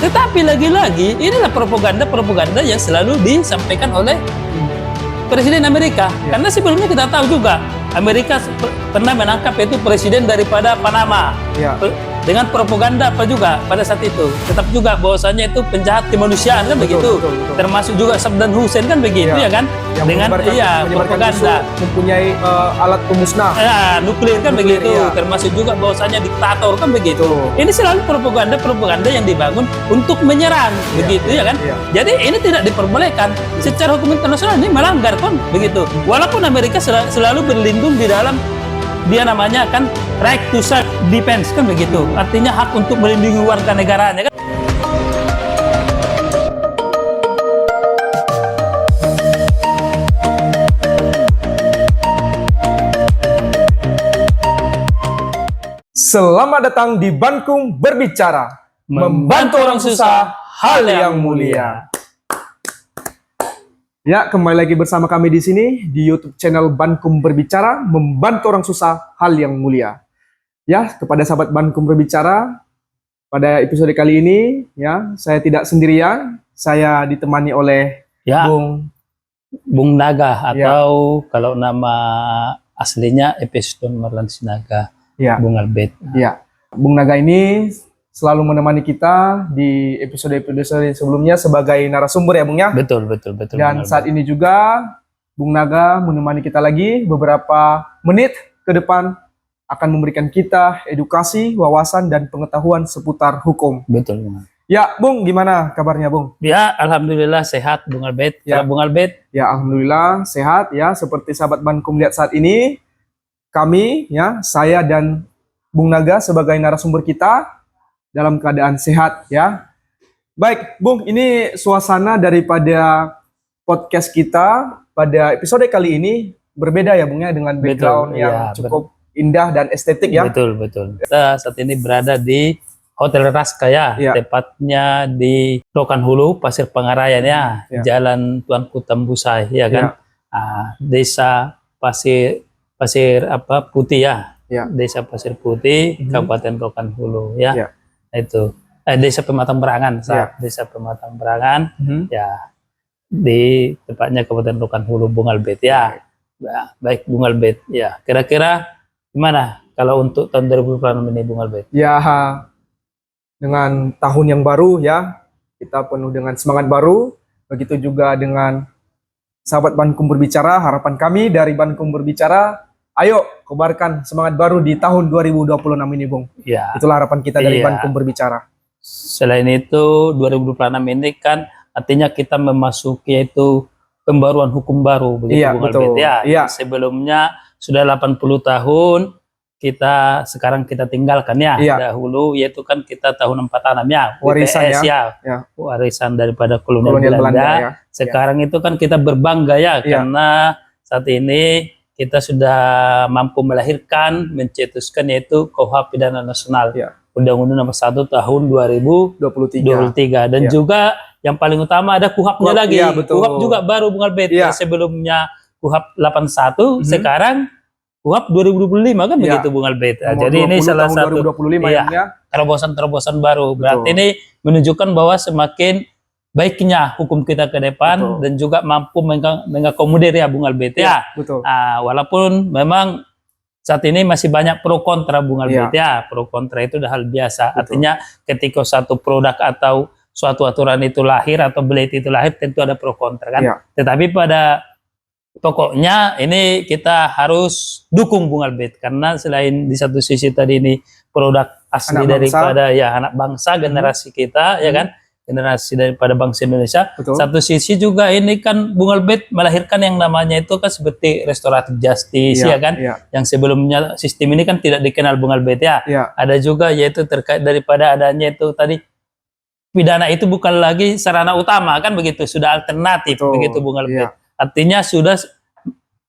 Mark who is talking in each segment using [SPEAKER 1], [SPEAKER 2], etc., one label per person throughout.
[SPEAKER 1] Tetapi lagi-lagi inilah propaganda yang selalu disampaikan oleh Presiden Amerika. Karena sebelumnya kita tahu juga Amerika pernah menangkap itu presiden daripada Panama. Dengan propaganda apa juga pada saat itu. Tetap juga bahwasanya itu penjahat kemanusiaan kan begitu. Betul. Termasuk juga Saddam Hussein kan begitu ya kan. Yang dengan propaganda
[SPEAKER 2] mempunyai alat pemusnah
[SPEAKER 1] nuklir kan begitu. Termasuk juga bahwasanya diktator kan begitu. Ini selalu propaganda yang dibangun untuk menyerang begitu ya kan. Jadi ini tidak diperbolehkan. Secara hukum internasional ini melanggar kan begitu. Walaupun Amerika selalu berlindung di dalam dia namanya kan right to self defense kan begitu, artinya hak untuk melindungi warga negaranya kan.
[SPEAKER 2] Selamat datang di Bankum Berbicara, membantu orang susah hal yang mulia. Ya, kembali lagi bersama kami di sini di YouTube channel Bankum Berbicara, membantu orang susah hal yang mulia. Ya, kepada sahabat Bankum Berbicara, pada episode kali ini ya, saya tidak sendirian, saya ditemani oleh
[SPEAKER 1] Bung Naga atau kalau nama aslinya Epeston Marlan Sinaga, Bung Albert.
[SPEAKER 2] Ya, Bung Naga ini selalu menemani kita di episode-episode sebelumnya sebagai narasumber ya Bung ya.
[SPEAKER 1] Betul.
[SPEAKER 2] Dan saat ini juga Bung Naga menemani kita lagi beberapa menit ke depan akan memberikan kita edukasi, wawasan dan pengetahuan seputar hukum.
[SPEAKER 1] Betul.
[SPEAKER 2] Ya Bung, gimana kabarnya Bung?
[SPEAKER 1] Ya, alhamdulillah sehat Bung Albert.
[SPEAKER 2] Ya
[SPEAKER 1] Bung Albert.
[SPEAKER 2] Ya, alhamdulillah sehat ya. Seperti sahabat Bankum lihat saat ini, kami ya, saya dan Bung Naga sebagai narasumber kita dalam keadaan sehat ya. Baik, Bung, ini suasana daripada podcast kita pada episode kali ini berbeda ya, Bung ya, dengan background yang cukup indah dan estetik ya.
[SPEAKER 1] Betul. Kita saat ini berada di Hotel Raska ya, tepatnya di Rokan Hulu, Pasir Pangarayan ya, Jalan Tuanku Tambusai ya kan. Desa Pasir Putih ya. Desa Pasir Putih, Kabupaten Rokan Hulu ya. Itu Desa Pematang Berangan, Desa Pematang Berangan ya, di tepatnya Kabupaten Rokan Hulu, Bung Albert ya. Baik Bung Albert ya, kira-kira gimana kalau untuk tahun 2026 ini Bung Albert?
[SPEAKER 2] Ya, dengan tahun yang baru ya, kita penuh dengan semangat baru. Begitu juga dengan sahabat Bankum Berbicara, harapan kami dari Bankum Berbicara, ayo kobarkan semangat baru di tahun 2026 ini Bung. Ya. Itulah harapan kita dari Bankum Berbicara.
[SPEAKER 1] Selain itu 2026 ini kan artinya kita memasuki itu pembaruan hukum baru begitu Bung Albert ya. Sebelumnya sudah 80 tahun sekarang kita tinggalkan ya. Dahulu yaitu kan kita tahun 46 ya,
[SPEAKER 2] warisan
[SPEAKER 1] warisan daripada kolonial Belanda. Sekarang itu kan kita berbangga ya karena saat ini kita sudah mampu melahirkan, mencetuskan yaitu KUHP Pidana Nasional, Undang-Undang Nomor 1 Tahun 2023. Dan juga yang paling utama ada KUHP-nya lagi. KUHP juga baru Bung Albert. Sebelumnya KUHP 81, sekarang KUHP 2025 kan begitu Bung Albert.
[SPEAKER 2] Jadi ini salah satu 2025
[SPEAKER 1] terobosan baru. Berarti ini menunjukkan bahwa semakin baiknya hukum kita ke depan dan juga mampu mengakomodir ya Bung Albert ya. Walaupun memang saat ini masih banyak pro kontra Bung Albert ya. Pro kontra itu udah hal biasa. Artinya ketika satu produk atau suatu aturan itu lahir atau belit itu lahir tentu ada pro kontra kan. Tetapi pada pokoknya ini kita harus dukung Bung Albert karena selain di satu sisi tadi ini produk asli daripada anak bangsa generasi kita ya kan. Generasi daripada bangsa Indonesia. Satu sisi juga ini kan Bung Albert melahirkan yang namanya itu kan seperti restoratif justice ya kan, yang sebelumnya sistem ini kan tidak dikenal Bung Albert ya. Ada juga yaitu terkait daripada adanya itu tadi pidana itu bukan lagi sarana utama kan begitu, sudah alternatif begitu Bung Albert. Artinya sudah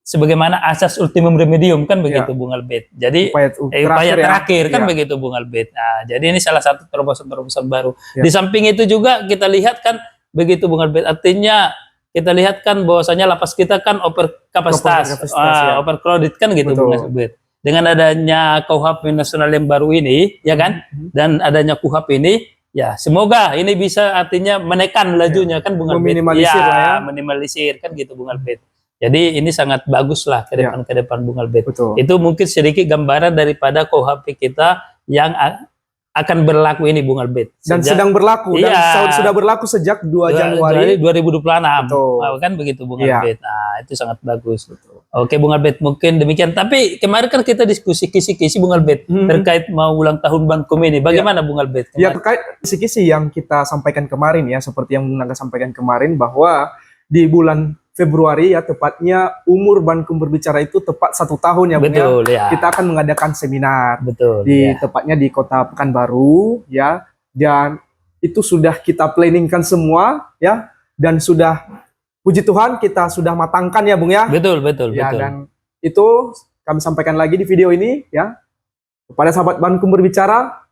[SPEAKER 1] sebagaimana asas ultimum remedium kan begitu Bung Albert. Jadi upaya terakhir kan begitu Bung Albert. Nah, jadi ini salah satu terobosan baru. Di samping itu juga kita lihat kan begitu Bung Albert. Artinya kita lihat kan bahwasanya lapas kita kan overkapasitas, overcrowded kan gitu Bung Albert. Dengan adanya KUHP nasional yang baru ini ya kan, dan adanya KUHP ini Ya, semoga ini bisa artinya menekan lajunya kan Bung Albert.
[SPEAKER 2] Meminimalisir
[SPEAKER 1] Ya,
[SPEAKER 2] lah ya.
[SPEAKER 1] minimalisir kan gitu Bung Albert. Jadi ini sangat bagus lah ke depan Bung Albert.
[SPEAKER 2] Betul.
[SPEAKER 1] Itu mungkin sedikit gambaran daripada KUHP kita yang akan berlaku ini Bung Albert.
[SPEAKER 2] Dan sedang berlaku dan sudah berlaku sejak 2 Januari
[SPEAKER 1] 2026.
[SPEAKER 2] Betul.
[SPEAKER 1] Kan begitu Bung Albert. Nah, itu sangat bagus. Betul. Oke Bung Albert, mungkin demikian. Tapi kemarin kan kita diskusi kisi-kisi Bung Albert terkait mau ulang tahun Bankum ini. Bagaimana Bung Albert?
[SPEAKER 2] Ya, terkait kisi-kisi yang kita sampaikan kemarin ya, seperti yang Bung Naga sampaikan kemarin bahwa di bulan Februari ya, tepatnya umur Bankum Berbicara itu tepat 1 tahun ya Bung.
[SPEAKER 1] Betul, ya.
[SPEAKER 2] Kita akan mengadakan seminar.
[SPEAKER 1] Betul.
[SPEAKER 2] Tepatnya di Kota Pekanbaru ya, dan itu sudah kita planningkan semua ya, dan sudah puji Tuhan kita sudah matangkan ya Bung ya.
[SPEAKER 1] Betul.
[SPEAKER 2] Ya, dan itu kami sampaikan lagi di video ini ya. Kepada sahabat Bankum Berbicara,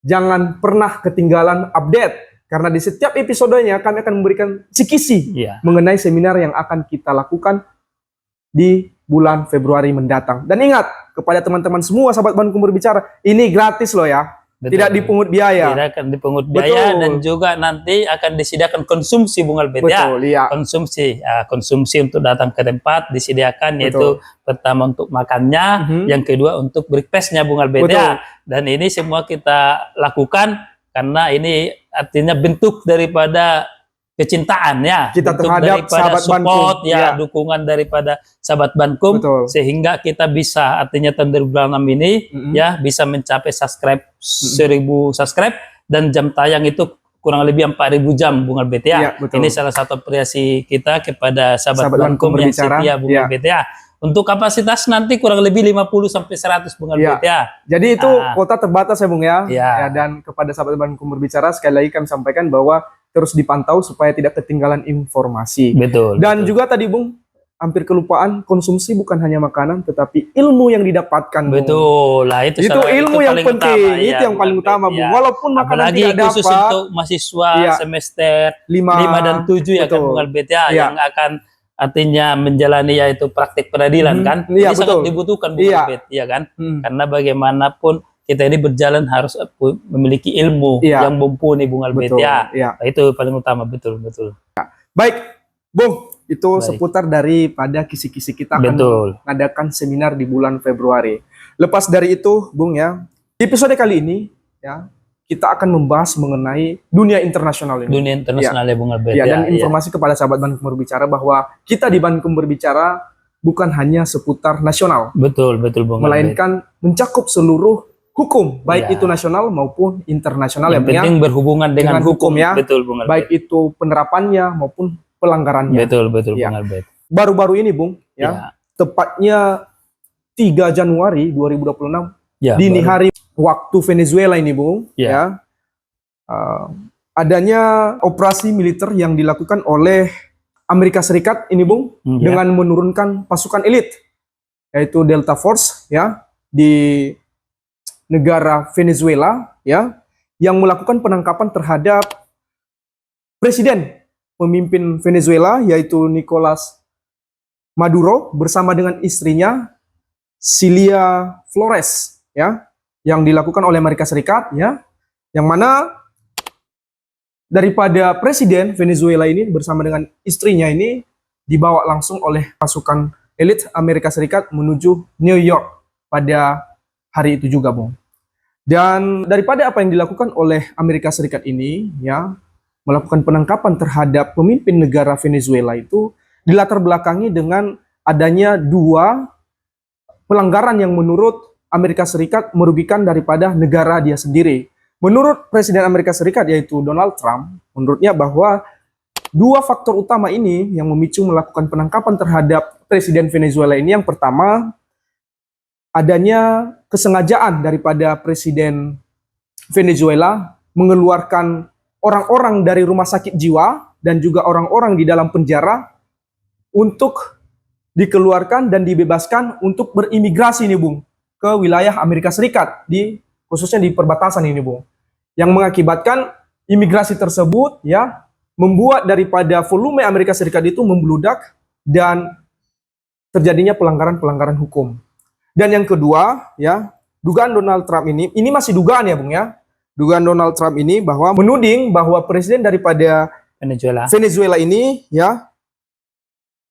[SPEAKER 2] jangan pernah ketinggalan update. Karena di setiap episodenya kami akan memberikan kisi-kisi mengenai seminar yang akan kita lakukan di bulan Februari mendatang. Dan ingat, kepada teman-teman semua sahabat Bankum Berbicara, ini gratis loh ya. Betul. Tidak dipungut biaya.
[SPEAKER 1] Tidak akan dipungut biaya. Betul. Dan juga nanti akan disediakan konsumsi Bung Albert.
[SPEAKER 2] Betul, ya.
[SPEAKER 1] Konsumsi untuk datang ke tempat disediakan. Betul. Yaitu pertama untuk makannya, yang kedua untuk breakfastnya Bung Albert. Ya. Dan ini semua kita lakukan karena ini artinya bentuk daripada kecintaan ya,
[SPEAKER 2] kita
[SPEAKER 1] bentuk
[SPEAKER 2] terhadap sahabat
[SPEAKER 1] support
[SPEAKER 2] Bankum. Ya,
[SPEAKER 1] dukungan daripada sahabat Bankum. Betul. Sehingga kita bisa artinya tahun 2026 ini ya bisa mencapai 1000 subscribe dan jam tayang itu kurang lebih 4000 jam Bung Albert ya. Ini salah satu apresiasi kita kepada sahabat Bankum yang setia Bung Albert ya. Untuk kapasitas nanti kurang lebih 50 sampai 100 Bung Albert ya.
[SPEAKER 2] Jadi itu kuota terbatas ya Bung ya. Ya. Dan kepada sahabat Bankum Berbicara sekali lagi kami sampaikan bahwa terus dipantau supaya tidak ketinggalan informasi.
[SPEAKER 1] Betul.
[SPEAKER 2] Dan juga tadi Bung, hampir kelupaan, konsumsi bukan hanya makanan tetapi ilmu yang didapatkan.
[SPEAKER 1] Betul. Lah itu
[SPEAKER 2] ilmu yang penting, utama, itu yang paling utama Bung. Walaupun makanan
[SPEAKER 1] apalagi
[SPEAKER 2] tidak
[SPEAKER 1] khusus
[SPEAKER 2] dapat,
[SPEAKER 1] untuk mahasiswa semester 5 dan 7 ya kan Bung Albert ya, yang akan artinya menjalani yaitu praktik peradilan kan. Ini sangat dibutuhkan Bung Albert ya kan. Karena bagaimanapun kita ini berjalan harus memiliki ilmu yang mumpuni Bung Albert ya. Nah, itu paling utama betul.
[SPEAKER 2] Baik Bung, itu seputar daripada kisi-kisi kita akan mengadakan seminar di bulan Februari. Lepas dari itu Bung ya, di episode kali ini ya kita akan membahas mengenai dunia internasional ini.
[SPEAKER 1] Dunia internasional ya Bung Albert.
[SPEAKER 2] Ya, dan informasi kepada sahabat Bankum Berbicara bahwa kita di Bankum Berbicara bukan hanya seputar nasional. Betul Bung Albert. Melainkan mencakup seluruh hukum, baik itu nasional maupun internasional.
[SPEAKER 1] Yang penting berhubungan dengan hukum
[SPEAKER 2] ya.
[SPEAKER 1] Betul Bung Albert.
[SPEAKER 2] Baik itu penerapannya maupun pelanggarannya.
[SPEAKER 1] Betul Bung Albert.
[SPEAKER 2] Baru-baru ini Bung ya, tepatnya 3 Januari 2026 dini hari waktu Venezuela ini Bung ya, adanya operasi militer yang dilakukan oleh Amerika Serikat ini Bung dengan menurunkan pasukan elit yaitu Delta Force ya di negara Venezuela ya, yang melakukan penangkapan terhadap presiden pemimpin Venezuela yaitu Nicolas Maduro bersama dengan istrinya Cilia Flores ya, yang dilakukan oleh Amerika Serikat ya, yang mana daripada presiden Venezuela ini bersama dengan istrinya ini dibawa langsung oleh pasukan elit Amerika Serikat menuju New York pada hari itu juga Bung. Dan daripada apa yang dilakukan oleh Amerika Serikat ini ya, melakukan penangkapan terhadap pemimpin negara Venezuela itu dilatar belakangi dengan adanya 2 pelanggaran yang menurut Amerika Serikat merugikan daripada negara dia sendiri. Menurut Presiden Amerika Serikat yaitu Donald Trump, menurutnya bahwa 2 faktor utama ini yang memicu melakukan penangkapan terhadap Presiden Venezuela ini. Yang pertama, adanya kesengajaan daripada Presiden Venezuela mengeluarkan orang-orang dari rumah sakit jiwa dan juga orang-orang di dalam penjara untuk dikeluarkan dan dibebaskan untuk berimigrasi nih Bung ke wilayah Amerika Serikat, khususnya di perbatasan ini Bung, yang mengakibatkan imigrasi tersebut ya membuat daripada volume Amerika Serikat itu membludak dan terjadinya pelanggaran-pelanggaran hukum. Dan yang kedua ya, dugaan Donald Trump ini masih dugaan ya Bung ya, dugaan Donald Trump ini bahwa menuding bahwa presiden daripada Venezuela ini ya,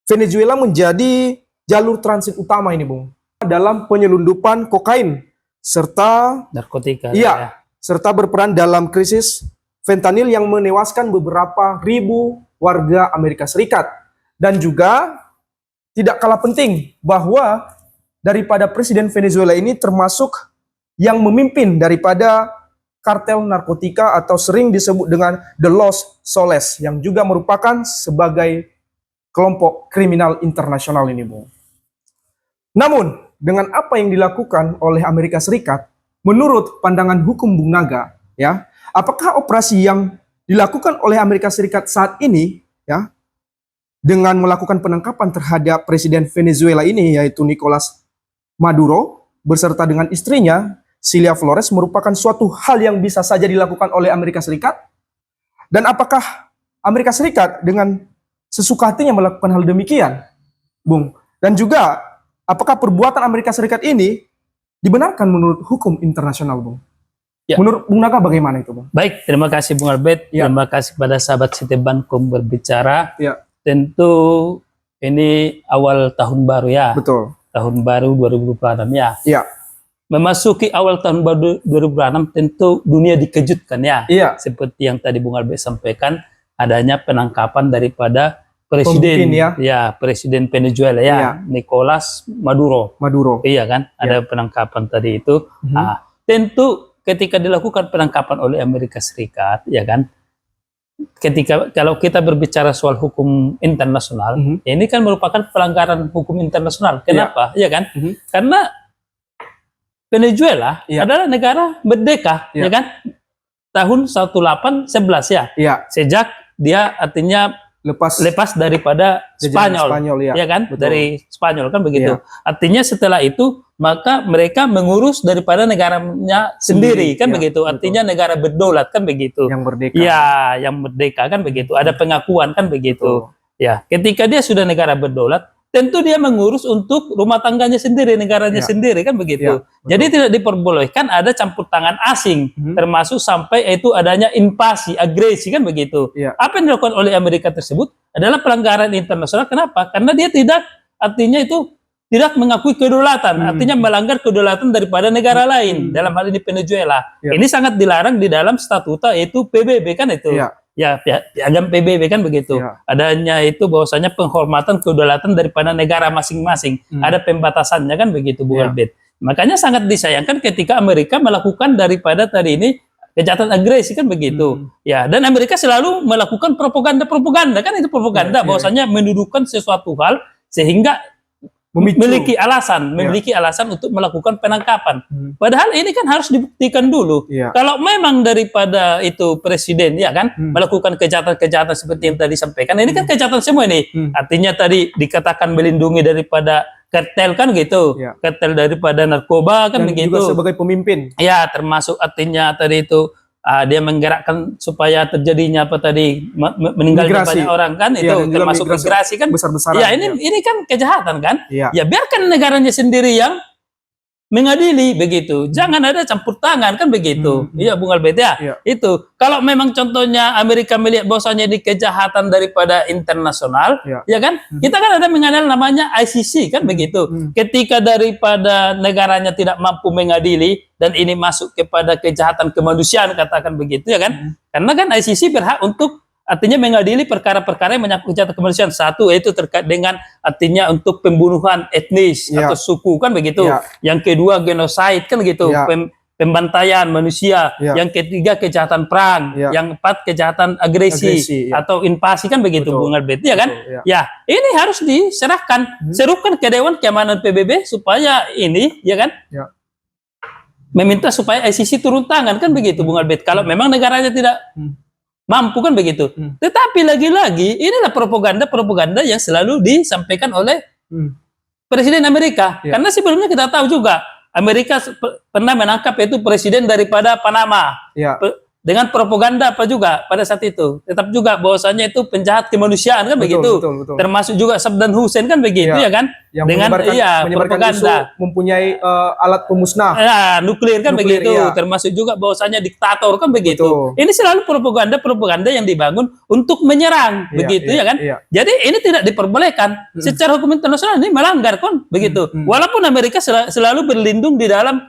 [SPEAKER 2] Venezuela menjadi jalur transit utama ini, Bung, dalam penyelundupan kokain serta
[SPEAKER 1] narkotika.
[SPEAKER 2] Iya, serta berperan dalam krisis fentanyl yang menewaskan beberapa ribu warga Amerika Serikat. Dan juga tidak kalah penting bahwa daripada presiden Venezuela ini termasuk yang memimpin daripada kartel narkotika atau sering disebut dengan The Los Soles yang juga merupakan sebagai kelompok kriminal internasional ini, Bung. Namun, dengan apa yang dilakukan oleh Amerika Serikat, menurut pandangan hukum Bung Naga, ya, apakah operasi yang dilakukan oleh Amerika Serikat saat ini, ya, dengan melakukan penangkapan terhadap presiden Venezuela ini, yaitu Nicolas Maduro, beserta dengan istrinya, Cilia Flores, merupakan suatu hal yang bisa saja dilakukan oleh Amerika Serikat? Dan apakah Amerika Serikat dengan sesuka hatinya melakukan hal demikian, Bung? Dan juga, apakah perbuatan Amerika Serikat ini dibenarkan menurut hukum internasional, Bung?
[SPEAKER 1] Ya.
[SPEAKER 2] Menurut Bung Naga bagaimana itu, Bung?
[SPEAKER 1] Baik, terima kasih Bung Albert.
[SPEAKER 2] Ya.
[SPEAKER 1] Terima kasih pada sahabat Sitebankom berbicara.
[SPEAKER 2] Ya.
[SPEAKER 1] Tentu ini awal tahun baru ya.
[SPEAKER 2] Betul.
[SPEAKER 1] Tahun baru 2026 ya.
[SPEAKER 2] Iya.
[SPEAKER 1] Memasuki awal tahun baru 2026 tentu dunia dikejutkan ya.
[SPEAKER 2] Iya.
[SPEAKER 1] Seperti yang tadi Bung Albert sampaikan, adanya penangkapan daripada presiden Presiden Venezuela ya,
[SPEAKER 2] iya.
[SPEAKER 1] Nicolas Maduro. Iya kan? Ada penangkapan tadi itu. Tentu ketika dilakukan penangkapan oleh Amerika Serikat, ya kan? Ketika kalau kita berbicara soal hukum internasional, ini kan merupakan pelanggaran hukum internasional. Kenapa? Ya kan? Karena Venezuela adalah negara merdeka, ya kan? Tahun 1811 ya. Sejak dia artinya lepas daripada Spanyol ya kan? Betul. Dari Spanyol kan begitu. Artinya setelah itu maka mereka mengurus daripada negaranya sendiri kan begitu. Artinya negara berdaulat kan begitu.
[SPEAKER 2] Yang merdeka.
[SPEAKER 1] Ya, yang merdeka kan begitu. Ada pengakuan kan begitu. Ya, ketika dia sudah negara berdaulat, tentu dia mengurus untuk rumah tangganya sendiri, negaranya sendiri kan begitu. Jadi tidak diperbolehkan ada campur tangan asing, termasuk sampai itu adanya invasi, agresi kan begitu. Apa yang dilakukan oleh Amerika tersebut adalah pelanggaran internasional. Kenapa? Karena dia tidak, artinya itu tidak mengakui kedaulatan, artinya melanggar kedaulatan daripada negara lain, dalam hal ini Venezuela. Ini sangat dilarang di dalam statuta yaitu PBB kan itu. Ya, piagam PBB kan begitu. Adanya itu bahwasanya penghormatan kedaulatan daripada negara masing-masing. Ada pembatasannya kan begitu, Bu Albert. Makanya sangat disayangkan ketika Amerika melakukan daripada tadi ini kejahatan agresi kan begitu. Ya, dan Amerika selalu melakukan propaganda kan itu propaganda bahwasanya mendudukan sesuatu hal sehingga memiliki alasan untuk melakukan penangkapan. Padahal ini kan harus dibuktikan dulu. Kalau memang daripada itu presiden ya kan melakukan kejahatan-kejahatan seperti yang tadi sampaikan, ini kan kejahatan semua ini. Artinya tadi dikatakan melindungi daripada kartel kan gitu. Kartel daripada narkoba kan dan begitu.
[SPEAKER 2] Juga sebagai pemimpin.
[SPEAKER 1] Ya, termasuk artinya tadi itu dia menggerakkan supaya terjadinya apa tadi meninggalnya banyak orang kan itu termasuk migrasi kan besar-besaran. Ya ini kan kejahatan kan. Ya biarkan negaranya sendiri yang mengadili begitu. Jangan ada campur tangan kan begitu. Iya Bung Albert ya. Itu kalau memang contohnya Amerika melihat bahwasanya di kejahatan daripada internasional, ya kan? Kita kan ada mengenal namanya ICC kan begitu. Ketika daripada negaranya tidak mampu mengadili dan ini masuk kepada kejahatan kemanusiaan katakan begitu ya kan? Karena kan ICC berhak untuk artinya mengadili perkara-perkara yang menyangkut kejahatan kemanusiaan. Satu yaitu terkait dengan artinya untuk pembunuhan etnis atau suku kan begitu. Yang kedua genocide kan begitu, pembantaian manusia. Yang ketiga kejahatan perang. Yang empat kejahatan agresi atau invasi kan begitu Bung Albert ya kan? Ya, ini harus diserahkan, serukan ke Dewan Keamanan PBB supaya ini ya kan? Meminta supaya ICC turun tangan kan begitu Bung Albert. Kalau memang negaranya tidak mampu kan begitu. Tetapi lagi-lagi inilah propaganda yang selalu disampaikan oleh Presiden Amerika. Karena sebelumnya kita tahu juga Amerika pernah menangkap itu presiden daripada Panama. dengan propaganda apa juga pada saat itu, tetap juga bahwasanya itu penjahat kemanusiaan kan begitu, termasuk juga Saddam Hussein kan begitu ya kan,
[SPEAKER 2] yang
[SPEAKER 1] dengan
[SPEAKER 2] menyebarkan
[SPEAKER 1] propaganda
[SPEAKER 2] isu mempunyai alat pemusnah
[SPEAKER 1] nuklir kan
[SPEAKER 2] Nuklir,
[SPEAKER 1] begitu,
[SPEAKER 2] iya.
[SPEAKER 1] termasuk juga bahwasanya diktator kan begitu.
[SPEAKER 2] Betul.
[SPEAKER 1] Ini selalu propaganda yang dibangun untuk menyerang begitu ya kan. Jadi ini tidak diperbolehkan secara hukum internasional, ini melanggar kan begitu. Walaupun Amerika selalu berlindung di dalam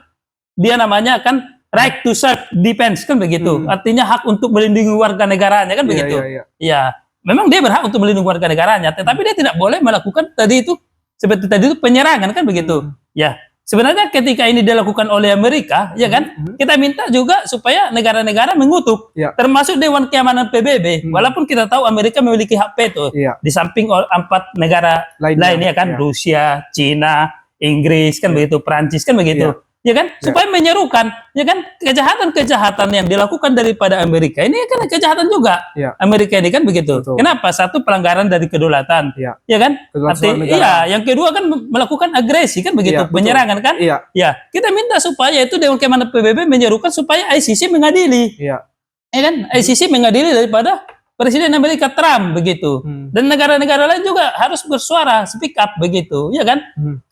[SPEAKER 1] dia namanya kan right to self defense kan begitu. Artinya hak untuk melindungi warga negaranya kan begitu. Iya. Memang dia berhak untuk melindungi warga negaranya, tetapi dia tidak boleh melakukan tadi itu seperti tadi itu penyerangan kan begitu. Ya. Sebenarnya ketika ini dilakukan oleh Amerika, ya kan, kita minta juga supaya negara-negara mengutuk, termasuk Dewan Keamanan PBB. Walaupun kita tahu Amerika memiliki hak veto, di samping 4 negara lainnya kan, Rusia, Cina, Inggris kan begitu, Prancis kan begitu. Ya kan, supaya menyerukan, ya kan, kejahatan-kejahatan yang dilakukan daripada Amerika ini kan kejahatan juga. Amerika ini kan begitu. Kenapa? Satu, pelanggaran dari kedaulatan, ya kan? Iya, yang kedua kan melakukan agresi kan begitu, penyerangan kan? Ya, kita minta supaya itu Dewan Keamanan PBB menyerukan supaya ICC mengadili, ya kan? ICC mengadili daripada Presiden Amerika Trump begitu, dan negara-negara lain juga harus bersuara, speak up begitu, ya kan?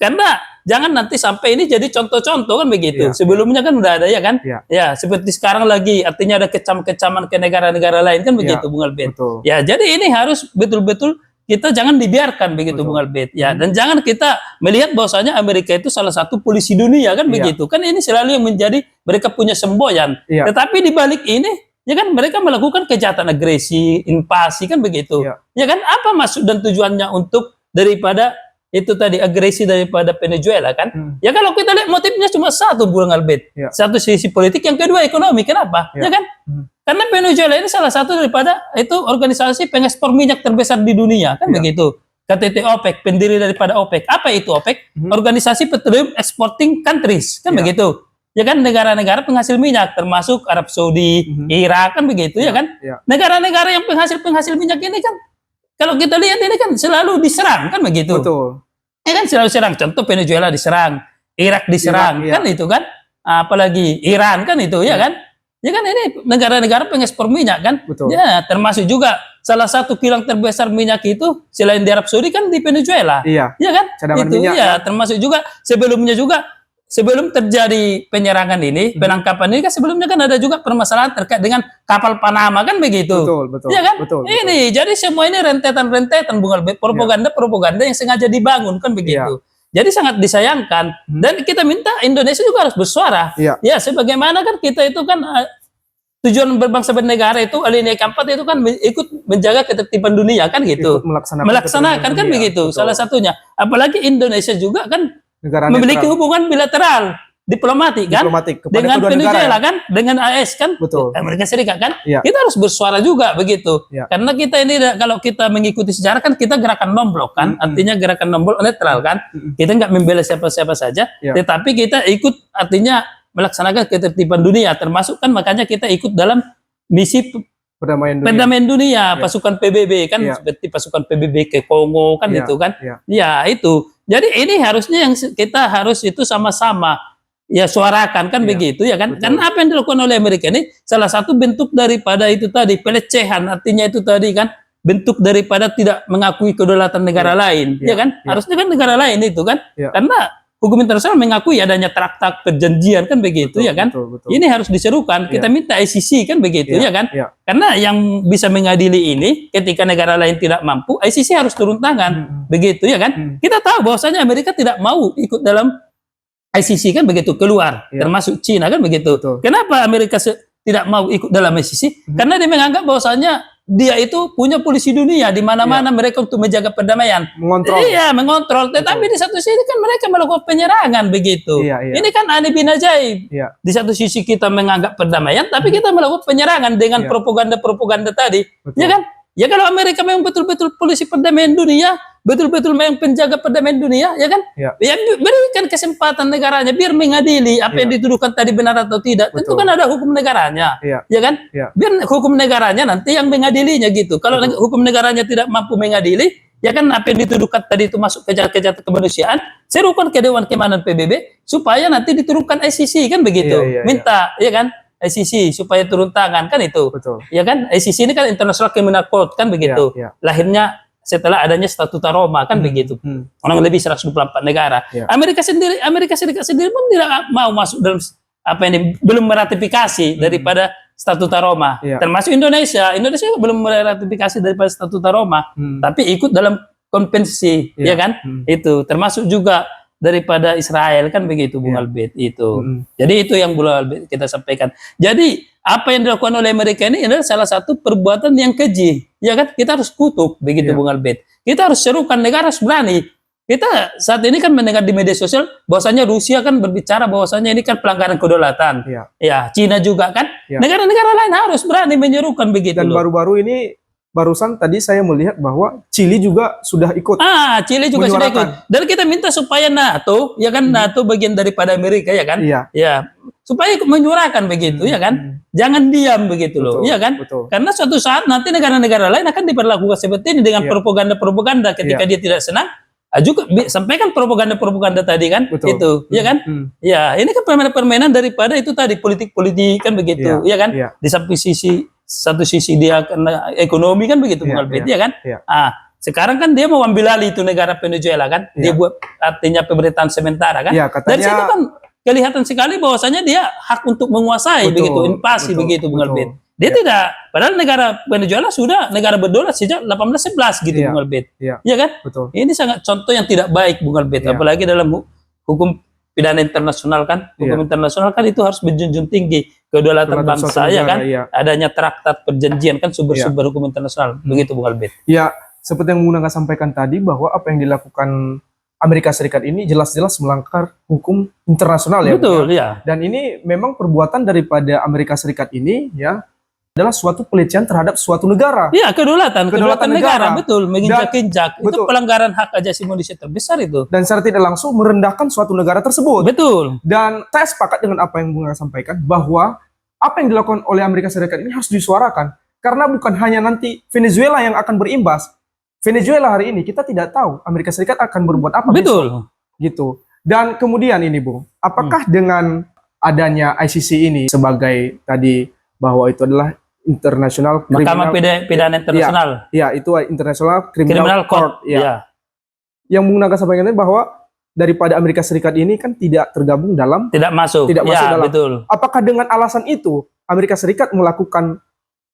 [SPEAKER 1] Karena jangan nanti sampai ini jadi contoh-contoh kan begitu. Sebelumnya kan udah ada ya kan? Ya, seperti sekarang lagi, artinya ada kecaman ke negara-negara lain kan begitu, Bung Albert. Ya, jadi ini harus betul-betul kita jangan dibiarkan begitu, Bung Albert. Ya, dan jangan kita melihat bahwasanya Amerika itu salah satu polisi dunia kan begitu. Kan ini selalu yang menjadi mereka punya semboyan. Tetapi di balik ini ya kan mereka melakukan kejahatan agresi, invasi kan begitu. Ya kan, apa maksud dan tujuannya untuk daripada itu tadi agresi daripada Venezuela kan? Ya kalau kita lihat motifnya cuma satu, Bung Albert. Satu sisi politik, yang kedua ekonomi. Kenapa? Ya kan? Karena Venezuela ini salah satu daripada itu organisasi pengekspor minyak terbesar di dunia kan begitu. KTT OPEC, pendiri daripada OPEC. Apa itu OPEC? Organisasi Petroleum Exporting Countries kan begitu. Ya kan, negara-negara penghasil minyak termasuk Arab Saudi, Irak kan begitu ya kan. Negara-negara yang penghasil minyak ini kan kalau kita lihat ini kan selalu diserang kan begitu. Ya kan, selalu serang. Contoh Venezuela diserang, Irak diserang kan itu kan. Apalagi Iran kan itu ya kan. Ya kan, ini negara-negara pengekspor minyak kan. Ya, termasuk juga salah satu kilang terbesar minyak itu selain di Arab Saudi kan di Venezuela. Ya kan?
[SPEAKER 2] Cadangan
[SPEAKER 1] itu
[SPEAKER 2] minyak,
[SPEAKER 1] ya, termasuk juga sebelumnya juga sebelum terjadi penyerangan ini, penangkapan ini kan sebelumnya kan ada juga permasalahan terkait dengan kapal Panama kan begitu. Ya kan? Ini jadi semua ini rentetan-rentetan, Bung Albert, propaganda yang sengaja dibangun kan begitu. Jadi sangat disayangkan, dan kita minta Indonesia juga harus bersuara. Ya, sebagaimana kan kita itu kan tujuan berbangsa bernegara itu alinea keempat itu kan ikut menjaga ketertiban dunia kan gitu. Melaksanakan kan begitu. Salah satunya. Apalagi Indonesia juga kan memiliki hubungan bilateral diplomatik kan dengan Venezuela kan, dengan AS kan, Amerika Serikat kan. Kita harus bersuara juga begitu. Karena kita ini kalau kita mengikuti sejarah kan kita gerakan non-blok kan, artinya gerakan non-blok netral kan. Kita nggak membela siapa-siapa saja, tetapi kita ikut artinya melaksanakan ketertiban dunia, termasuk kan makanya kita ikut dalam misi perdamaian dunia, pasukan PBB kan, seperti pasukan PBB ke Kongo kan itu kan. Ya itu. Jadi ini harusnya yang kita harus itu sama-sama ya suarakan kan begitu ya kan. Karena apa yang dilakukan oleh Amerika ini salah satu bentuk daripada itu tadi pelecehan, artinya itu tadi kan bentuk daripada tidak mengakui kedaulatan negara lain, ya kan? Harusnya kan negara lain itu kan. Karena hukum internasional mengakui adanya traktat perjanjian kan begitu ya kan. Ini harus diserukan. Kita minta ICC kan begitu ya kan. Karena yang bisa mengadili ini ketika negara lain tidak mampu, ICC harus turun tangan begitu ya kan. Kita tahu bahwasanya Amerika tidak mau ikut dalam ICC kan begitu, keluar termasuk Cina kan begitu. Kenapa Amerika tidak mau ikut dalam ICC? Karena dia menganggap bahwasanya dia itu punya polisi dunia di mana-mana mereka untuk menjaga perdamaian, mengontrol. Tetapi di satu sisi kan mereka melakukan penyerangan begitu. Ini kan aneh bin ajaib. Di satu sisi kita menganggap perdamaian, tapi kita melakukan penyerangan dengan propaganda-propaganda tadi. Ya kan? Ya kalau Amerika memang betul-betul polisi perdamaian dunia, betul-betul memang penjaga perdamaian dunia, ya kan? Ya berikan kesempatan negaranya biar mengadili apa yang dituduhkan tadi benar atau tidak. Tentu kan ada hukum negaranya, ya kan? Biar hukum negaranya nanti yang mengadilinya gitu. Kalau hukum negaranya tidak mampu mengadili, ya kan apa yang dituduhkan tadi itu masuk kejahatan kemanusiaan, serukan ke Dewan Keamanan PBB supaya nanti diturunkan ICC kan begitu. Minta, ya kan? ICC supaya turun tangan kan itu.
[SPEAKER 2] Betul.
[SPEAKER 1] Ya kan? ICC ini kan International Criminal Court kan begitu. Lahirnya setelah adanya Statuta Roma kan begitu. Orang lebih 124 negara. Amerika Serikat sendiri pun tidak mau masuk dalam apa ini, belum meratifikasi daripada Statuta Roma. Termasuk Indonesia belum meratifikasi daripada Statuta Roma, tapi ikut dalam konvensi, ya kan? Itu termasuk juga daripada Israel kan begitu, Bung Albert itu. Jadi itu yang Bung Albert kita sampaikan. Jadi apa yang dilakukan oleh mereka ini adalah salah satu perbuatan yang keji, ya kan? Kita harus kutuk begitu, Bung Albert. Kita harus serukan, negara harus berani. Kita saat ini kan mendengar di media sosial bahwasanya Rusia kan berbicara bahwasanya ini kan pelanggaran kedaulatan. Ya, Cina juga kan. Negara-negara lain harus berani menyerukan begitu.
[SPEAKER 2] Dan baru-baru ini barusan tadi saya melihat bahwa Chili juga sudah ikut.
[SPEAKER 1] Chili juga sudah ikut. Dan kita minta supaya NATO, ya kan, NATO bagian daripada Amerika, ya kan? Ya, supaya ikut menyuarakan begitu, ya kan? Jangan diam begitu loh, ya kan? Karena suatu saat nanti negara-negara lain akan diperlakukan seperti ini dengan propaganda-propaganda ketika dia tidak senang. Juga sampaikan propaganda-propaganda tadi kan, itu, ya kan? Ya, ini kan permainan-permainan daripada itu tadi, politik-politik kan begitu, ya kan? Di samping satu sisi dia karena ekonomi kan begitu, Bung Albert, ya kan? Sekarang kan dia mau ambil alih itu negara Venezuela kan, dia buat artinya pemerintahan sementara kan. Dari situ kan kelihatan sekali bahwasanya dia hak untuk menguasai begitu, invasi begitu, Bung Albert. Dia tidak, padahal negara Venezuela sudah negara berdaulat sejak 1811 gitu, Bung Albert. Iya kan? Ini sangat contoh yang tidak baik, Bung Albert. Apalagi dalam hukum pidana internasional kan, hukum internasional kan itu harus menjunjung tinggi kedaulatan bangsa, ya kan? Adanya traktat perjanjian kan sumber-sumber hukum internasional, begitu, Bung Albert.
[SPEAKER 2] Ya, seperti yang Bung Naga sampaikan tadi bahwa apa yang dilakukan Amerika Serikat ini jelas-jelas melanggar hukum internasional, ya.
[SPEAKER 1] Betul, ya.
[SPEAKER 2] Dan ini memang perbuatan daripada Amerika Serikat ini, ya, adalah suatu pelecehan terhadap suatu negara.
[SPEAKER 1] Iya, kedaulatan negara, betul, menginjak-injak. Itu pelanggaran hak asasi manusia terbesar itu.
[SPEAKER 2] Dan secara tidak langsung merendahkan suatu negara tersebut.
[SPEAKER 1] Betul.
[SPEAKER 2] Dan saya sepakat dengan apa yang Bung Naga sampaikan bahwa apa yang dilakukan oleh Amerika Serikat ini harus disuarakan. Karena bukan hanya nanti Venezuela yang akan berimbas. Venezuela hari ini kita tidak tahu Amerika Serikat akan berbuat apa.
[SPEAKER 1] Betul.
[SPEAKER 2] Besok, gitu. Dan kemudian ini, Bung, apakah dengan adanya ICC ini sebagai tadi bahwa itu adalah internasional
[SPEAKER 1] Mahkamah Pidana Internasional.
[SPEAKER 2] Ya, itu International Criminal Court. Ya. Yang Bung Naga sampaikan bahwa daripada Amerika Serikat ini kan tidak tergabung dalam,
[SPEAKER 1] tidak masuk dalam. Betul.
[SPEAKER 2] Apakah dengan alasan itu Amerika Serikat melakukan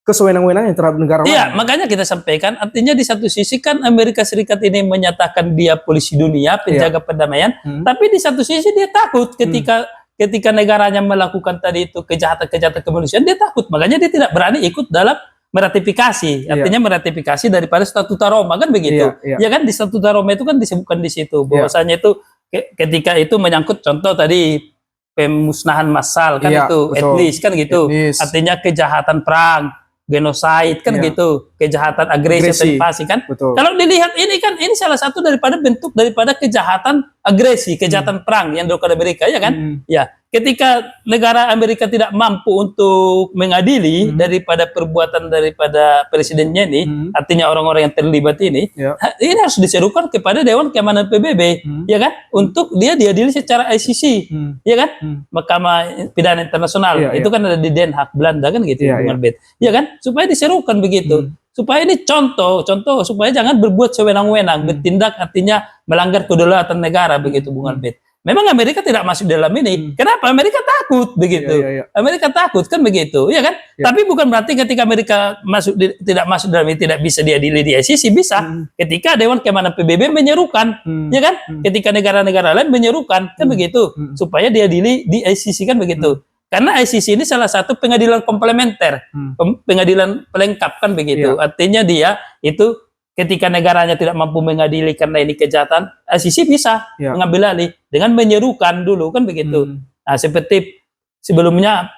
[SPEAKER 2] kesewenang-wenangan terhadap negara lain?
[SPEAKER 1] Iya, makanya kita sampaikan, artinya di satu sisi kan Amerika Serikat ini menyatakan dia polisi dunia, penjaga perdamaian, tapi di satu sisi dia takut ketika negaranya melakukan tadi itu kejahatan-kejahatan kemanusiaan, dia takut. Makanya dia tidak berani ikut dalam meratifikasi. Artinya meratifikasi daripada Statuta Roma kan begitu. Ya kan, di Statuta Roma itu kan disebutkan di situ bahwasanya itu ketika itu menyangkut contoh tadi pemusnahan massal kan, itu etnis kan gitu. Artinya kejahatan perang, genocide kan gitu, kejahatan agresi, invasi kan. Kalau dilihat ini kan, ini salah satu daripada bentuk daripada kejahatan agresi, kejahatan perang yang dilakukan Amerika, ya kan? Ya, ketika negara Amerika tidak mampu untuk mengadili daripada perbuatan daripada presidennya ini, artinya orang-orang yang terlibat ini, ini harus diserukan kepada Dewan Keamanan PBB, ya kan? Untuk dia diadili secara ICC, ya kan? Mahkamah Pidana Internasional, itu kan ada di Den Haag, Belanda kan gitu, Bung Albert, ya kan? Supaya diserukan begitu. Supaya ini contoh supaya jangan berbuat sewenang-wenang, bertindak artinya melanggar kedaulatan negara begitu, Bung Albert. Memang Amerika tidak masuk dalam ini. Kenapa? Amerika takut begitu. Amerika takut kan begitu, ya kan? Tapi bukan berarti ketika Amerika tidak masuk dalam ini tidak bisa diadili di ICC, bisa. Ketika Dewan Keamanan PBB menyerukan, ya kan? Ketika negara-negara lain menyerukan, kan begitu, supaya diadili di ICC kan begitu. Karena ICC ini salah satu pengadilan komplementer, pengadilan pelengkap kan begitu. Artinya dia itu ketika negaranya tidak mampu mengadili karena ini kejahatan, ICC bisa mengambil alih dengan menyerukan dulu kan begitu. Nah, seperti sebelumnya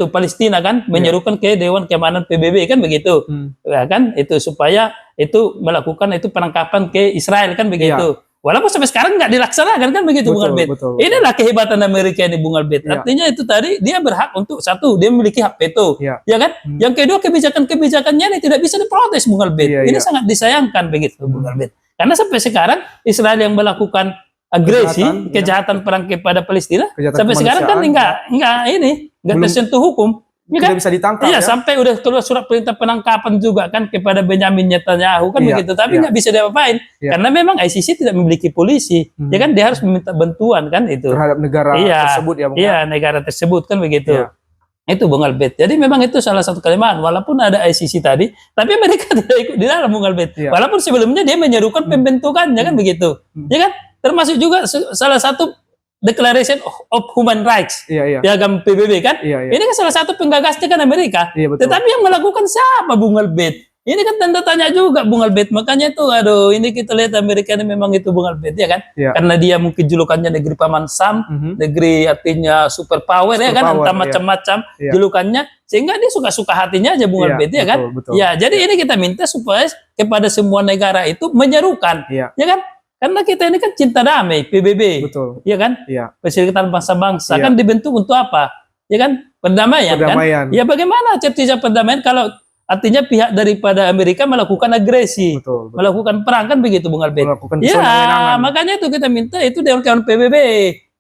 [SPEAKER 1] Palestina kan menyerukan ke Dewan Keamanan PBB kan begitu. Ya kan, itu supaya itu melakukan itu penangkapan ke Israel kan begitu. Walaupun sampai sekarang nggak dilaksanakan kan begitu, Bung Albert. Inilah kehebatan Amerika ini, Bung Albert. Artinya itu tadi dia berhak untuk satu, dia memiliki hak veto, ya kan? Yang kedua, kebijakan-kebijakannya ini tidak bisa diprotes, Bung Albert. Ini sangat disayangkan begitu, Bung Albert. Karena sampai sekarang Israel yang melakukan agresi, kejahatan perang kepada Palestina, sampai sekarang kan enggak ini. nggak
[SPEAKER 2] Belum-
[SPEAKER 1] tersentuh hukum. Ya
[SPEAKER 2] Tidak
[SPEAKER 1] kan?
[SPEAKER 2] bisa ditangkap
[SPEAKER 1] Iya,
[SPEAKER 2] ya.
[SPEAKER 1] sampai udah keluar surat perintah penangkapan juga kan kepada Benyamin Netanyahu kan
[SPEAKER 2] Iya,
[SPEAKER 1] begitu, tapi
[SPEAKER 2] iya.
[SPEAKER 1] nggak bisa diapa-apain
[SPEAKER 2] Iya.
[SPEAKER 1] karena memang ICC tidak memiliki polisi, ya kan dia harus meminta bantuan kan itu.
[SPEAKER 2] Terhadap negara
[SPEAKER 1] Iya,
[SPEAKER 2] tersebut ya Bung.
[SPEAKER 1] iya negara tersebut kan begitu.
[SPEAKER 2] Iya.
[SPEAKER 1] Itu Bung Albert. Jadi memang itu salah satu kelemahan. Walaupun ada ICC tadi, tapi Amerika tidak ikut di dalam Bung Albert.
[SPEAKER 2] Iya.
[SPEAKER 1] Walaupun sebelumnya dia menyerukan pembentukannya kan begitu, ya kan? Termasuk juga salah satu Declaration of Human Rights,
[SPEAKER 2] Iya, iya.
[SPEAKER 1] piagam PBB kan?
[SPEAKER 2] Iya, iya.
[SPEAKER 1] Ini kan salah satu penggagasnya kan Amerika.
[SPEAKER 2] Iya, betul.
[SPEAKER 1] Tetapi yang melakukan siapa Bung Albert? Ini kan tanda tanya juga Bung Albert. Makanya itu aduh ini kita lihat Amerika ini memang itu Bung Albert ya kan?
[SPEAKER 2] Iya.
[SPEAKER 1] Karena dia mungkin julukannya negeri paman Sam, negeri artinya super power ya kan,
[SPEAKER 2] Superpower,
[SPEAKER 1] entah
[SPEAKER 2] iya.
[SPEAKER 1] macam-macam
[SPEAKER 2] Iya.
[SPEAKER 1] julukannya sehingga dia suka-suka hatinya aja Bung
[SPEAKER 2] Iya,
[SPEAKER 1] Albert ya kan?
[SPEAKER 2] betul, betul.
[SPEAKER 1] Ya, jadi ini kita minta supaya kepada semua negara itu menyerukan
[SPEAKER 2] Iya.
[SPEAKER 1] ya kan? Karena kita ini kan cinta damai, PBB.
[SPEAKER 2] Betul.
[SPEAKER 1] Ya kan?
[SPEAKER 2] Iya.
[SPEAKER 1] Perserikatan bangsa-bangsa
[SPEAKER 2] Iya.
[SPEAKER 1] kan dibentuk untuk apa? Ya kan? Perdamaian,
[SPEAKER 2] Perdamaian.
[SPEAKER 1] kan? Ya bagaimana cerita perdamaian kalau artinya pihak daripada Amerika melakukan agresi,
[SPEAKER 2] Betul, betul.
[SPEAKER 1] melakukan perang kan begitu Bung Albert?
[SPEAKER 2] Melakukan
[SPEAKER 1] Ya,
[SPEAKER 2] kewenangan.
[SPEAKER 1] makanya itu kita minta itu dewan-dewan PBB,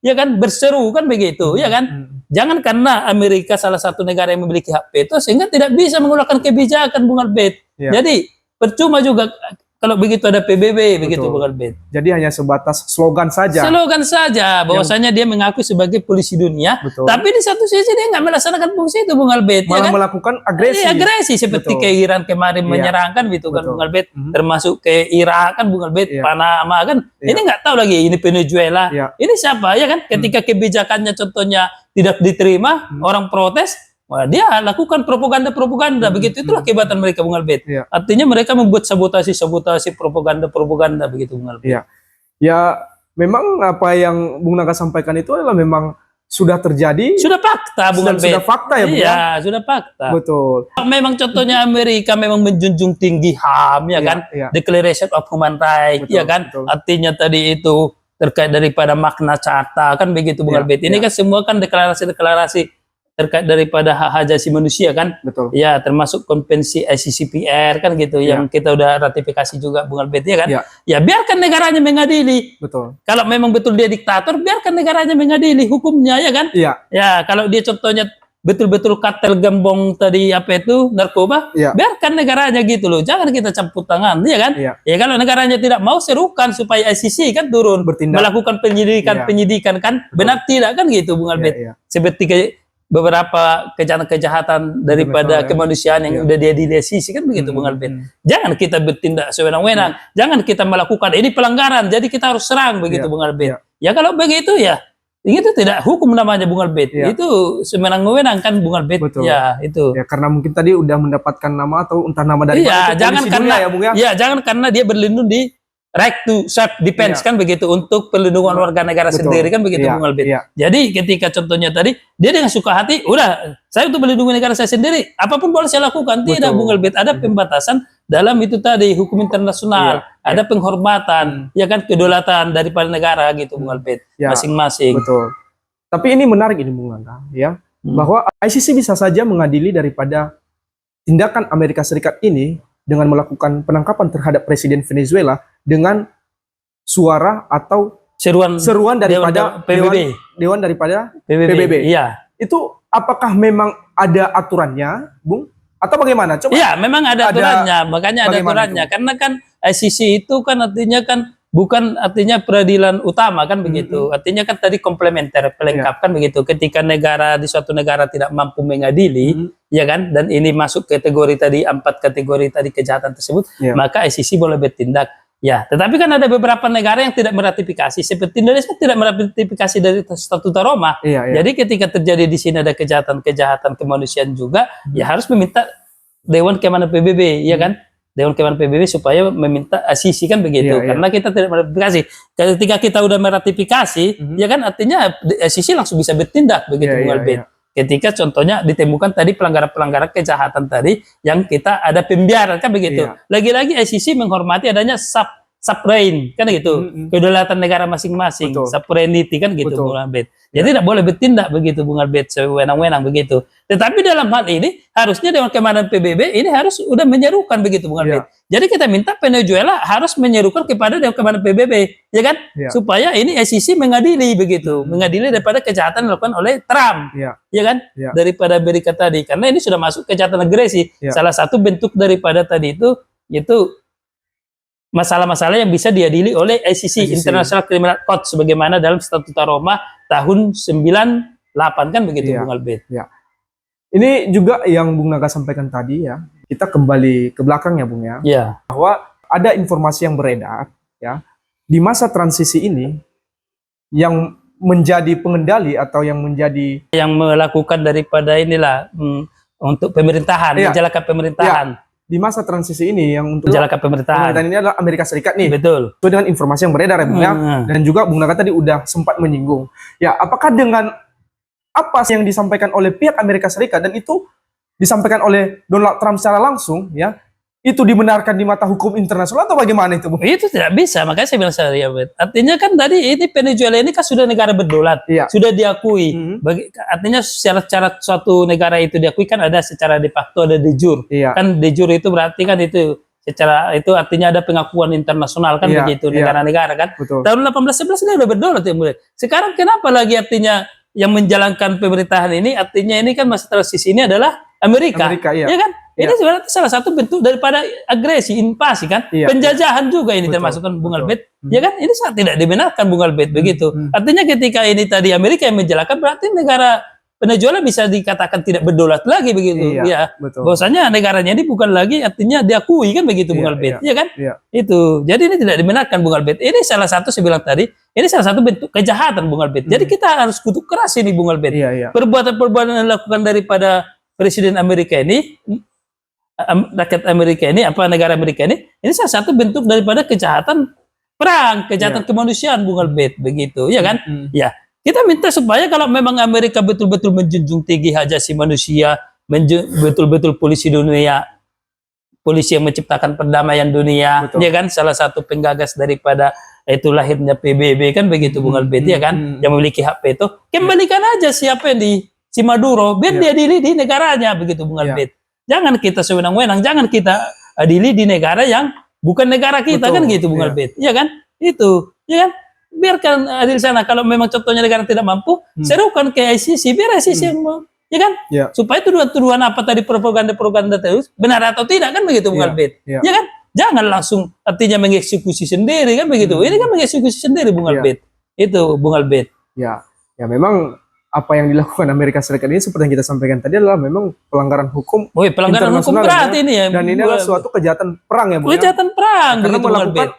[SPEAKER 1] ya kan berseru kan begitu, ya kan? Jangan karena Amerika salah satu negara yang memiliki hak veto sehingga tidak bisa mengeluarkan kebijakan Bung Albert.
[SPEAKER 2] Ya.
[SPEAKER 1] Jadi percuma juga kalau begitu ada PBB begitu Bung Albert.
[SPEAKER 2] Jadi hanya sebatas slogan saja.
[SPEAKER 1] Slogan saja bahwasanya dia mengaku sebagai polisi dunia,
[SPEAKER 2] Betul.
[SPEAKER 1] tapi di satu sisi dia nggak melaksanakan fungsi itu Bung Albert, ya
[SPEAKER 2] Malah
[SPEAKER 1] kan?
[SPEAKER 2] melakukan agresi.
[SPEAKER 1] Iya, agresi seperti
[SPEAKER 2] Betul.
[SPEAKER 1] ke Iran kemarin
[SPEAKER 2] Iya.
[SPEAKER 1] menyerang kan gitu kan
[SPEAKER 2] Betul.
[SPEAKER 1] Bung Albert,
[SPEAKER 2] Mhm.
[SPEAKER 1] termasuk ke Irak kan Bung Albert,
[SPEAKER 2] Iya.
[SPEAKER 1] Panama kan.
[SPEAKER 2] Iya.
[SPEAKER 1] Ini nggak tahu lagi ini Venezuela.
[SPEAKER 2] Iya.
[SPEAKER 1] Ini siapa ya kan? Ketika kebijakannya contohnya tidak diterima, orang protes, wah, dia lakukan propaganda begitu. Itulah kehebatan mereka Bung Albert.
[SPEAKER 2] Iya.
[SPEAKER 1] Artinya mereka membuat sabotasi propaganda begitu Bung Albert.
[SPEAKER 2] Iya. Ya, memang apa yang Bung Naga sampaikan itu adalah memang sudah terjadi.
[SPEAKER 1] Sudah fakta Bung Albert.
[SPEAKER 2] Sudah fakta ya, Bung.
[SPEAKER 1] Iya, sudah fakta.
[SPEAKER 2] Betul.
[SPEAKER 1] Memang contohnya Amerika memang menjunjung tinggi HAM ya
[SPEAKER 2] Iya,
[SPEAKER 1] kan,
[SPEAKER 2] iya.
[SPEAKER 1] Declaration of Human Rights
[SPEAKER 2] Betul,
[SPEAKER 1] ya kan,
[SPEAKER 2] betul.
[SPEAKER 1] artinya tadi itu terkait daripada makna carta kan begitu Bung
[SPEAKER 2] Iya,
[SPEAKER 1] Albert. Ini
[SPEAKER 2] iya.
[SPEAKER 1] kan semua kan deklarasi terkait daripada hak asasi manusia kan,
[SPEAKER 2] Betul.
[SPEAKER 1] ya termasuk konvensi ICCPR kan gitu
[SPEAKER 2] Iya.
[SPEAKER 1] yang kita udah ratifikasi juga Bung Albert ya kan.
[SPEAKER 2] Iya.
[SPEAKER 1] Ya biarkan negaranya mengadili.
[SPEAKER 2] Betul.
[SPEAKER 1] Kalau memang betul dia diktator, biarkan negaranya mengadili hukumnya ya kan.
[SPEAKER 2] Iya.
[SPEAKER 1] Ya, kalau dia contohnya betul-betul kartel gembong tadi apa itu narkoba,
[SPEAKER 2] Iya.
[SPEAKER 1] biarkan negaranya gitu loh. Jangan kita campur tangan, ya kan?
[SPEAKER 2] Iya.
[SPEAKER 1] Ya kalau negaranya tidak mau serukan supaya ICC kan turun
[SPEAKER 2] Bertindak.
[SPEAKER 1] melakukan
[SPEAKER 2] Iya.
[SPEAKER 1] penyidikan kan. Benar tidak kan gitu Bung Albert?
[SPEAKER 2] Iya, iya.
[SPEAKER 1] Seperti beberapa kejahatan daripada
[SPEAKER 2] Internasional, ya.
[SPEAKER 1] kemanusiaan yang
[SPEAKER 2] Iya.
[SPEAKER 1] udah dia di ICC kan begitu Bung Albert. Jangan kita bertindak sewenang-wenang. Jangan kita melakukan ini pelanggaran, jadi kita harus serang begitu
[SPEAKER 2] Iya.
[SPEAKER 1] Bung Albert.
[SPEAKER 2] Iya.
[SPEAKER 1] Ya kalau begitu ya itu tidak hukum namanya Bung Albert.
[SPEAKER 2] Iya.
[SPEAKER 1] Itu sewenang-wenang kan Bung Albert.
[SPEAKER 2] Betul.
[SPEAKER 1] Ya, itu.
[SPEAKER 2] Ya, karena mungkin tadi udah mendapatkan nama atau entah nama dari
[SPEAKER 1] Iya,
[SPEAKER 2] mana, itu
[SPEAKER 1] jangan
[SPEAKER 2] polisi
[SPEAKER 1] karena
[SPEAKER 2] dunia ya, Bung ya.
[SPEAKER 1] ya jangan karena dia berlindung di right to self defense
[SPEAKER 2] Iya.
[SPEAKER 1] kan begitu untuk perlindungan warga negara
[SPEAKER 2] Betul.
[SPEAKER 1] sendiri kan begitu
[SPEAKER 2] Iya,
[SPEAKER 1] Bung Albert.
[SPEAKER 2] iya.
[SPEAKER 1] Jadi ketika contohnya tadi dia dengan suka hati, udah saya untuk melindungi negara saya sendiri, apapun boleh saya lakukan. Tidak
[SPEAKER 2] Betul.
[SPEAKER 1] Bung Albert, ada pembatasan dalam itu tadi hukum internasional,
[SPEAKER 2] Iya,
[SPEAKER 1] ada penghormatan, ya kan kedaulatan daripada negara gitu Bung Albert,
[SPEAKER 2] Ya,
[SPEAKER 1] masing-masing.
[SPEAKER 2] Betul. Tapi ini menarik ini Bung Naga, ya. Bahwa ICC bisa saja mengadili daripada tindakan Amerika Serikat ini dengan melakukan penangkapan terhadap Presiden Venezuela dengan suara atau seruan daripada Dewan daripada PBB.
[SPEAKER 1] Iya.
[SPEAKER 2] Itu apakah memang ada aturannya, Bung? Atau bagaimana? Coba.
[SPEAKER 1] Iya, memang ada aturannya. Makanya ada
[SPEAKER 2] bagaimana
[SPEAKER 1] aturannya. Karena kan ICC itu kan artinya kan bukan artinya peradilan utama kan begitu. Artinya kan tadi komplementer, pelengkap kan begitu. Ketika negara di suatu negara tidak mampu mengadili, ya kan, dan ini masuk kategori tadi 4 kategori tadi kejahatan tersebut, maka ICC boleh bertindak. Ya, tetapi kan ada beberapa negara yang tidak meratifikasi. Seperti Indonesia tidak meratifikasi dari Statuta Roma. Jadi ketika terjadi di sini ada kejahatan kemanusiaan juga, ya harus meminta Dewan Keamanan PBB, ya kan? Dewan Keamanan PBB supaya meminta ICC kan begitu. Karena kita tidak meratifikasi. Ketika kita udah meratifikasi, ya kan artinya ICC langsung bisa bertindak begitu, Bung Albert. Ketika contohnya ditemukan tadi pelanggaran-pelanggaran kejahatan tadi yang kita ada pembiaran kan begitu. Lagi-lagi ICC menghormati adanya sovereign kan gitu, kedaulatan negara masing-masing, sovereignty kan gitu Bung Albert. Jadi tidak boleh bertindak begitu Bung Albert sewenang-wenang begitu. Tetapi dalam hal ini harusnya Dewan Keamanan PBB ini harus udah menyerukan begitu Bung Albert. Jadi kita minta Venezuela harus menyerukan kepada Dewan Keamanan PBB, ya kan? Supaya ini ICC mengadili begitu, mengadili daripada kejahatan dilakukan oleh Trump, ya kan? Daripada Amerika tadi, karena ini sudah masuk kejahatan agresi. Salah satu bentuk daripada tadi itu yaitu masalah-masalah yang bisa diadili oleh ICC, International Criminal Court, sebagaimana dalam Statuta Roma tahun 98 kan begitu Bung Albert.
[SPEAKER 2] Ini juga yang Bung Naga sampaikan tadi ya. Kita kembali ke belakang ya Bung ya. Bahwa ada informasi yang beredar ya di masa transisi ini yang menjadi pengendali atau yang
[SPEAKER 1] melakukan daripada inilah untuk pemerintahan, menjalankan pemerintahan. Di
[SPEAKER 2] masa transisi ini yang untuk
[SPEAKER 1] menjalankan pemerintahan
[SPEAKER 2] ini adalah Amerika Serikat nih.
[SPEAKER 1] Betul.
[SPEAKER 2] Sesuai dengan informasi yang beredar ya Bung ya. Dan juga Bung Naga tadi udah sempat menyinggung. Ya, apakah dengan apa yang disampaikan oleh pihak Amerika Serikat dan itu disampaikan oleh Donald Trump secara langsung ya, itu dibenarkan di mata hukum internasional atau bagaimana itu Bung?
[SPEAKER 1] Itu tidak bisa, makanya saya bilang artinya kan tadi ini Venezuela ini kan sudah negara berdaulat, sudah diakui. Artinya secara suatu negara itu diakui kan ada secara de facto, ada de jure. Kan de jure itu berarti kan itu secara itu artinya ada pengakuan internasional kan begitu negara-negara kan. Tahun 1811 ini udah berdaulat ya mulai. Sekarang kenapa lagi artinya yang menjalankan pemerintahan ini artinya ini kan masa transisi ini adalah Amerika ya kan? Ini sebenarnya salah satu bentuk daripada agresi, invasi kan, penjajahan juga ini termasuk kan Bung Albert, ya kan? Ini sangat tidak dibenarkan Bung Albert begitu. Artinya ketika ini tadi Amerika yang menjalankan berarti negara Venezuela bisa dikatakan tidak berdaulat lagi begitu, bahwasanya negaranya ini bukan lagi artinya diakui kan begitu Bung Albert, ya kan? Itu, jadi ini tidak dibenarkan Bung Albert. Ini salah satu saya bilang tadi, ini salah satu bentuk kejahatan Bung Albert. Jadi kita harus kutuk keras ini Bung Albert. Perbuatan-perbuatan yang dilakukan daripada Presiden Amerika ini, rakyat Amerika ini, negara Amerika ini salah satu bentuk daripada kejahatan perang, kejahatan kemanusiaan Bung Albert begitu, ya kan? Ya, kita minta supaya kalau memang Amerika betul-betul menjunjung tinggi hak asasi manusia, betul-betul polisi dunia, polisi yang menciptakan perdamaian dunia, ya kan? Salah satu penggagas daripada itu lahirnya PBB kan begitu Bung Albert, ya kan? Yang memiliki hak veto, kembalikan aja siapa yang si Maduro, biar dia adili di negaranya begitu Bung Albert. Jangan kita sewenang-wenang, jangan kita adili di negara yang bukan negara kita kan gitu Bung Albert. Iya kan? Itu, ya kan? Biarkan adil sana. Kalau memang contohnya negara tidak mampu, serukan ke ICC, biar ICC yang ya kan? Supaya tuduhan-tuduhan apa tadi propaganda terus benar atau tidak kan begitu Bung Albert. Ya kan? Jangan langsung artinya mengeksekusi sendiri kan begitu. Ini kan mengeksekusi sendiri Bung Albert. Itu Bung Albert.
[SPEAKER 2] Ya memang apa yang dilakukan Amerika Serikat ini seperti yang kita sampaikan tadi adalah memang pelanggaran hukum.
[SPEAKER 1] Pelanggaran hukum berat ini ya.
[SPEAKER 2] Dan ini adalah suatu kejahatan perang ya Bu.
[SPEAKER 1] Kejahatan perang.
[SPEAKER 2] Karena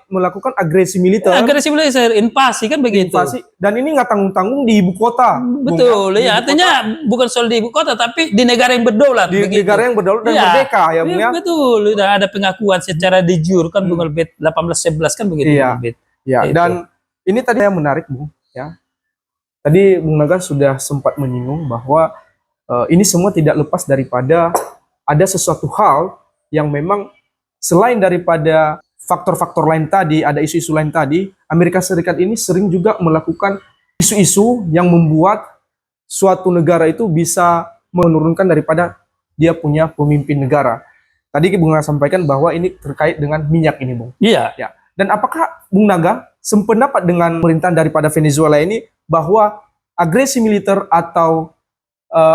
[SPEAKER 2] melakukan agresi militer.
[SPEAKER 1] Agresi militer, invasi kan begitu.
[SPEAKER 2] Invasi. Dan ini nggak tanggung-tanggung di ibu kota.
[SPEAKER 1] Betul ya. Artinya bukan soal di ibu kota tapi di negara yang berdaulat.
[SPEAKER 2] Di negara yang berdaulat dan merdeka ya Bu ya.
[SPEAKER 1] Betul. Udah ada pengakuan secara de jure kan Bung Albert 1811 kan begitu.
[SPEAKER 2] Dan ini tadi yang menarik Bu ya. Tadi Bung Naga sudah sempat menyinggung bahwa ini semua tidak lepas daripada ada sesuatu hal yang memang selain daripada faktor-faktor lain tadi, ada isu-isu lain tadi, Amerika Serikat ini sering juga melakukan isu-isu yang membuat suatu negara itu bisa menurunkan daripada dia punya pemimpin negara. Tadi Bung Naga sampaikan bahwa ini terkait dengan minyak ini Bung.
[SPEAKER 1] Iya.
[SPEAKER 2] Dan apakah Bung Naga sependapat dengan pemerintahan daripada Venezuela ini bahwa agresi militer atau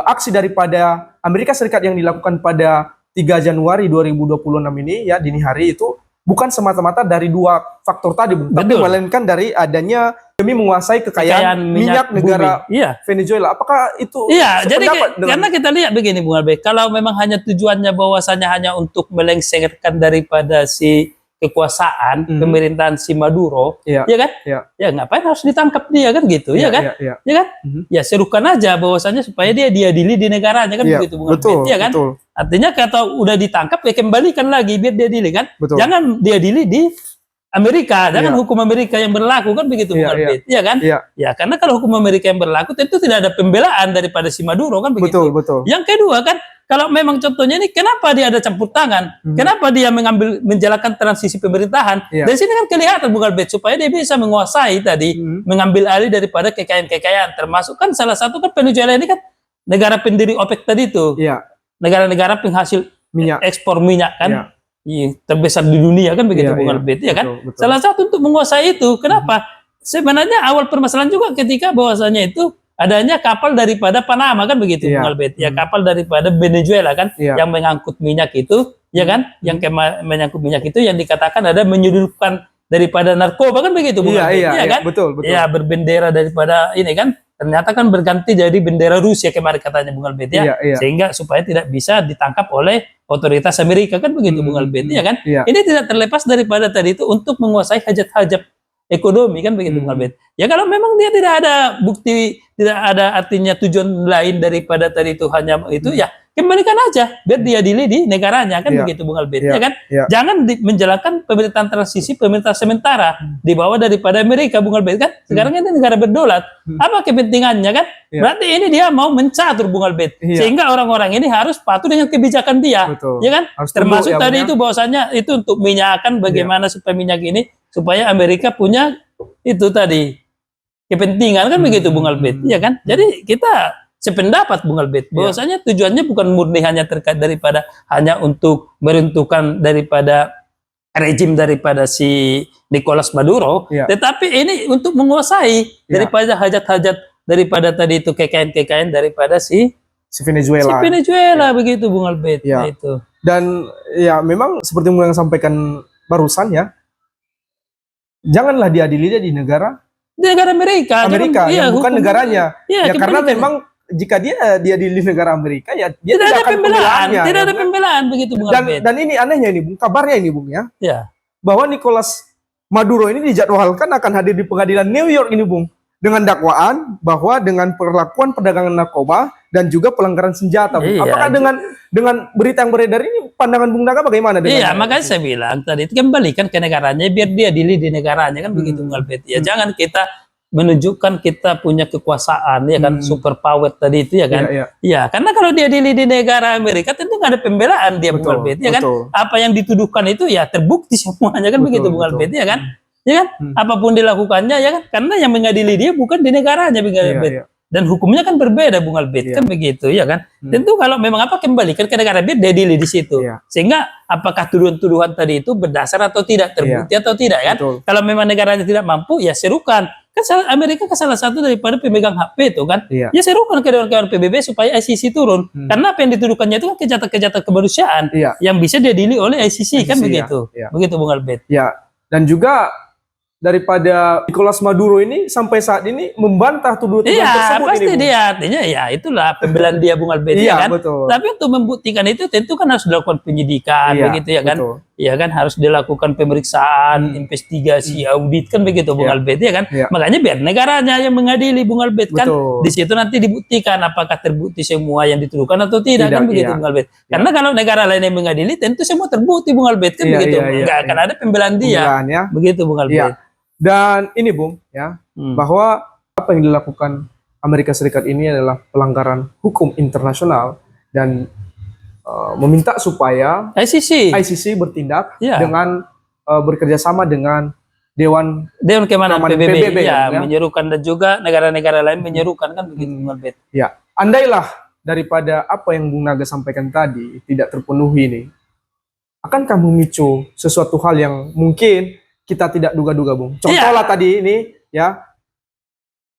[SPEAKER 2] aksi daripada Amerika Serikat yang dilakukan pada 3 Januari 2026 ini ya dini hari itu bukan semata-mata dari dua faktor tadi Bung, tapi melainkan dari adanya demi menguasai kekayaan minyak negara Venezuela. Apakah itu
[SPEAKER 1] jadi karena kita lihat begini Bung Albert, kalau memang hanya tujuannya bahwasanya hanya untuk melengsarkan daripada si kekuasaan pemerintahan si Maduro, ya kan? Ya ngapain harus ditangkap dia kan gitu, ya kan? Ya kan? Ya serukan aja bahwasanya supaya dia diadili di negaranya kan begitu Bung Albert, ya kan? Artinya kalau udah ditangkap ya kembalikan lagi biar dia adili kan? Jangan diadili di Amerika, jangan hukum Amerika yang berlaku kan begitu Bung Albert, ya kan? Ya karena kalau hukum Amerika yang berlaku tentu tidak ada pembelaan daripada si Maduro kan begitu. Yang kedua kan kalau memang contohnya ini, kenapa dia ada campur tangan? Kenapa dia menjalankan transisi pemerintahan? Dari sini kan kelihatan Bung Albert, supaya dia bisa menguasai tadi, mengambil alih daripada kekayaan-kekayaan, termasuk kan salah satu kan Venezuela ini kan negara pendiri OPEC tadi itu, negara-negara penghasil minyak, ekspor minyak kan, terbesar di dunia kan begitu Bung Albert, ya kan? Betul. Salah satu untuk menguasai itu, kenapa? Sebenarnya awal permasalahan juga ketika bahwasanya itu adanya kapal daripada Panama kan begitu Bung Albert, ya kapal daripada Venezuela kan yang mengangkut minyak itu, ya kan, yang menyangkut minyak itu yang dikatakan ada menyelundupkan daripada narkoba kan begitu Bung Albert, ya kan, betul. Ya berbendera daripada ini kan, ternyata kan berganti jadi bendera Rusia kemarin katanya Bung Albert, ya, sehingga supaya tidak bisa ditangkap oleh otoritas Amerika kan begitu Bung Albert, ya kan, ini tidak terlepas daripada tadi itu untuk menguasai hajat-hajat ekonomi kan begitu Bung Albert. Ya kalau memang dia tidak ada bukti, tidak ada artinya tujuan lain daripada tadi itu hanya itu, ya kembalikan aja biar dia diadili di negaranya kan begitu Bung Albert, ya kan. Jangan menjalankan pemerintahan transisi, pemerintahan sementara di bawah daripada Amerika Bung Albert kan. Sekarang ini negara berdaulat. Apa kepentingannya kan? Berarti ini dia mau mencatur Bung Albert, sehingga orang-orang ini harus patuh dengan kebijakan dia, ya kan. Harus termasuk tadi itu bahwasanya itu untuk minyak kan, bagaimana supaya minyak ini supaya Amerika punya itu tadi kepentingan kan begitu Bung Albert, ya kan. Jadi kita sependapat Bung Albert bahwasanya tujuannya bukan murni hanya terkait daripada hanya untuk meruntuhkan daripada rejim daripada si Nicolas Maduro, tetapi ini untuk menguasai daripada hajat-hajat daripada tadi itu kekayaan-kekayaan daripada si Venezuela begitu Bung Albert, itu.
[SPEAKER 2] Dan ya memang seperti yang sampaikan barusan ya, janganlah diadili dia di negara
[SPEAKER 1] Amerika
[SPEAKER 2] yang bukan negaranya, karena memang jika dia di negara Amerika ya dia tidak akan pembelaan,
[SPEAKER 1] tidak ada pembelaan begitu Bung Albert.
[SPEAKER 2] Dan ini anehnya ini Bung, kabarnya ini Bung, ya bahwa Nicolas Maduro ini dijadwalkan akan hadir di pengadilan New York ini Bung, dengan dakwaan bahwa dengan perlakuan perdagangan narkoba dan juga pelanggaran senjata Bung. Apakah dengan berita yang beredar ini pandangan Bung Naga bagaimana dengan
[SPEAKER 1] makanya saya bilang tadi itu kembalikan ke negaranya biar dia adili di negaranya kan begitu Bung Albert. Ya jangan kita menunjukkan kita punya kekuasaan ya kan, super power tadi itu ya kan. Ya karena kalau dia adili di negara Amerika tentu nggak ada pembelaan dia Bung Albert, ya kan. Apa yang dituduhkan itu ya terbukti semuanya kan begitu Bung Albert, ya kan. Ya kan, apapun dilakukannya ya kan, karena yang mengadili dia bukan di negaranya Bung Albert. Dan hukumnya kan berbeda Bung Albert, kan begitu ya kan. Tentu kalau memang apa kembalikan ke negara dia diadili di situ. Sehingga apakah tuduhan-tuduhan tadi itu berdasar atau tidak, terbukti atau tidak kan. Kalau memang negaranya tidak mampu ya serukan. Kan Amerika kan salah satu daripada pemegang HP itu kan. Ya serukan ke dewan PBB supaya ICC turun. Karena apa yang dituduhkannya itu kan kejahatan-kejahatan kemanusiaan yang bisa diadili oleh ICC kan begitu. Begitu Bung Albert.
[SPEAKER 2] Ya, dan juga daripada Nicolas Maduro ini sampai saat ini membantah tuduhan tersebut
[SPEAKER 1] pasti
[SPEAKER 2] ini,
[SPEAKER 1] dia artinya ya itulah pembelaan dia Bung Albert, ya kan. Tapi untuk membuktikan itu tentu kan harus dilakukan penyidikan begitu ya kan. Ya kan harus dilakukan pemeriksaan, investigasi, audit kan begitu Bung Albert, ya kan. Makanya biar negaranya yang mengadili Bung Albert kan. Di situ nanti dibuktikan apakah terbukti semua yang dituduhkan atau tidak kan begitu Bung Albert. Karena kalau negara lain yang mengadili tentu semua terbukti Bung Albert kan begitu. Enggak akan ada pembelaan dia. Begitu Bung Albert.
[SPEAKER 2] Dan ini Bung ya, bahwa apa yang dilakukan Amerika Serikat ini adalah pelanggaran hukum internasional dan meminta supaya ICC bertindak dengan bekerjasama dengan Dewan
[SPEAKER 1] Keamanan PBB ya, menyerukan, dan juga negara-negara lain menyerukan kan begitu Bung Albert.
[SPEAKER 2] Ya, andailah daripada apa yang Bung Naga sampaikan tadi tidak terpenuhi ini, akankah memicu sesuatu hal yang mungkin kita tidak duga-duga Bung? Contohlah tadi ini ya,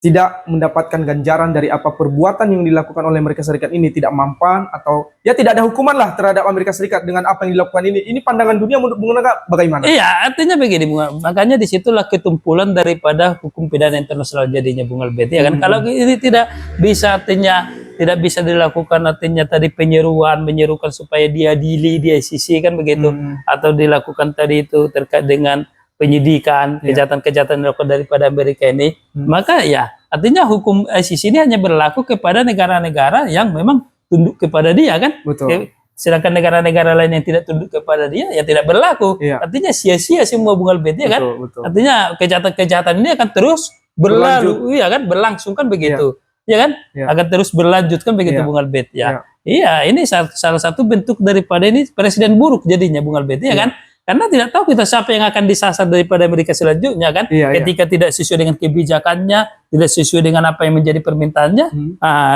[SPEAKER 2] tidak mendapatkan ganjaran dari apa perbuatan yang dilakukan oleh Amerika Serikat ini tidak mempan, atau ya tidak ada hukuman lah terhadap Amerika Serikat dengan apa yang dilakukan ini. Ini pandangan dunia menurut Bung Naga bagaimana?
[SPEAKER 1] Iya, artinya begini Bung, makanya disitulah ketumpulan daripada hukum pidana internasional jadinya Bung Albert, ya kan. Kalau ini tidak bisa, artinya tidak bisa dilakukan artinya tadi menyerukan supaya diadili di ICC kan begitu, atau dilakukan tadi itu terkait dengan penyidikan kejahatan-kejahatan dilakukan daripada Amerika ini, maka ya artinya hukum ICC ini hanya berlaku kepada negara-negara yang memang tunduk kepada dia kan. Sedangkan negara-negara lain yang tidak tunduk kepada dia ya tidak berlaku. Artinya sia-sia semua Bung Albert, ya kan. Artinya kejahatan-kejahatan ini akan terus berlalu, ya kan, berlangsung kan begitu. ya kan?
[SPEAKER 2] Ya.
[SPEAKER 1] Akan terus berlanjut kan begitu
[SPEAKER 2] Ya.
[SPEAKER 1] Bung Albert ya.
[SPEAKER 2] Ya.
[SPEAKER 1] Iya, ini salah satu bentuk daripada ini presiden buruk jadinya Bung Albert ya
[SPEAKER 2] Ya.
[SPEAKER 1] kan? Karena tidak tahu kita siapa yang akan disasar daripada Amerika selanjutnya kan?
[SPEAKER 2] Iya,
[SPEAKER 1] Ketika tidak sesuai dengan kebijakannya, tidak sesuai dengan apa yang menjadi permintaannya,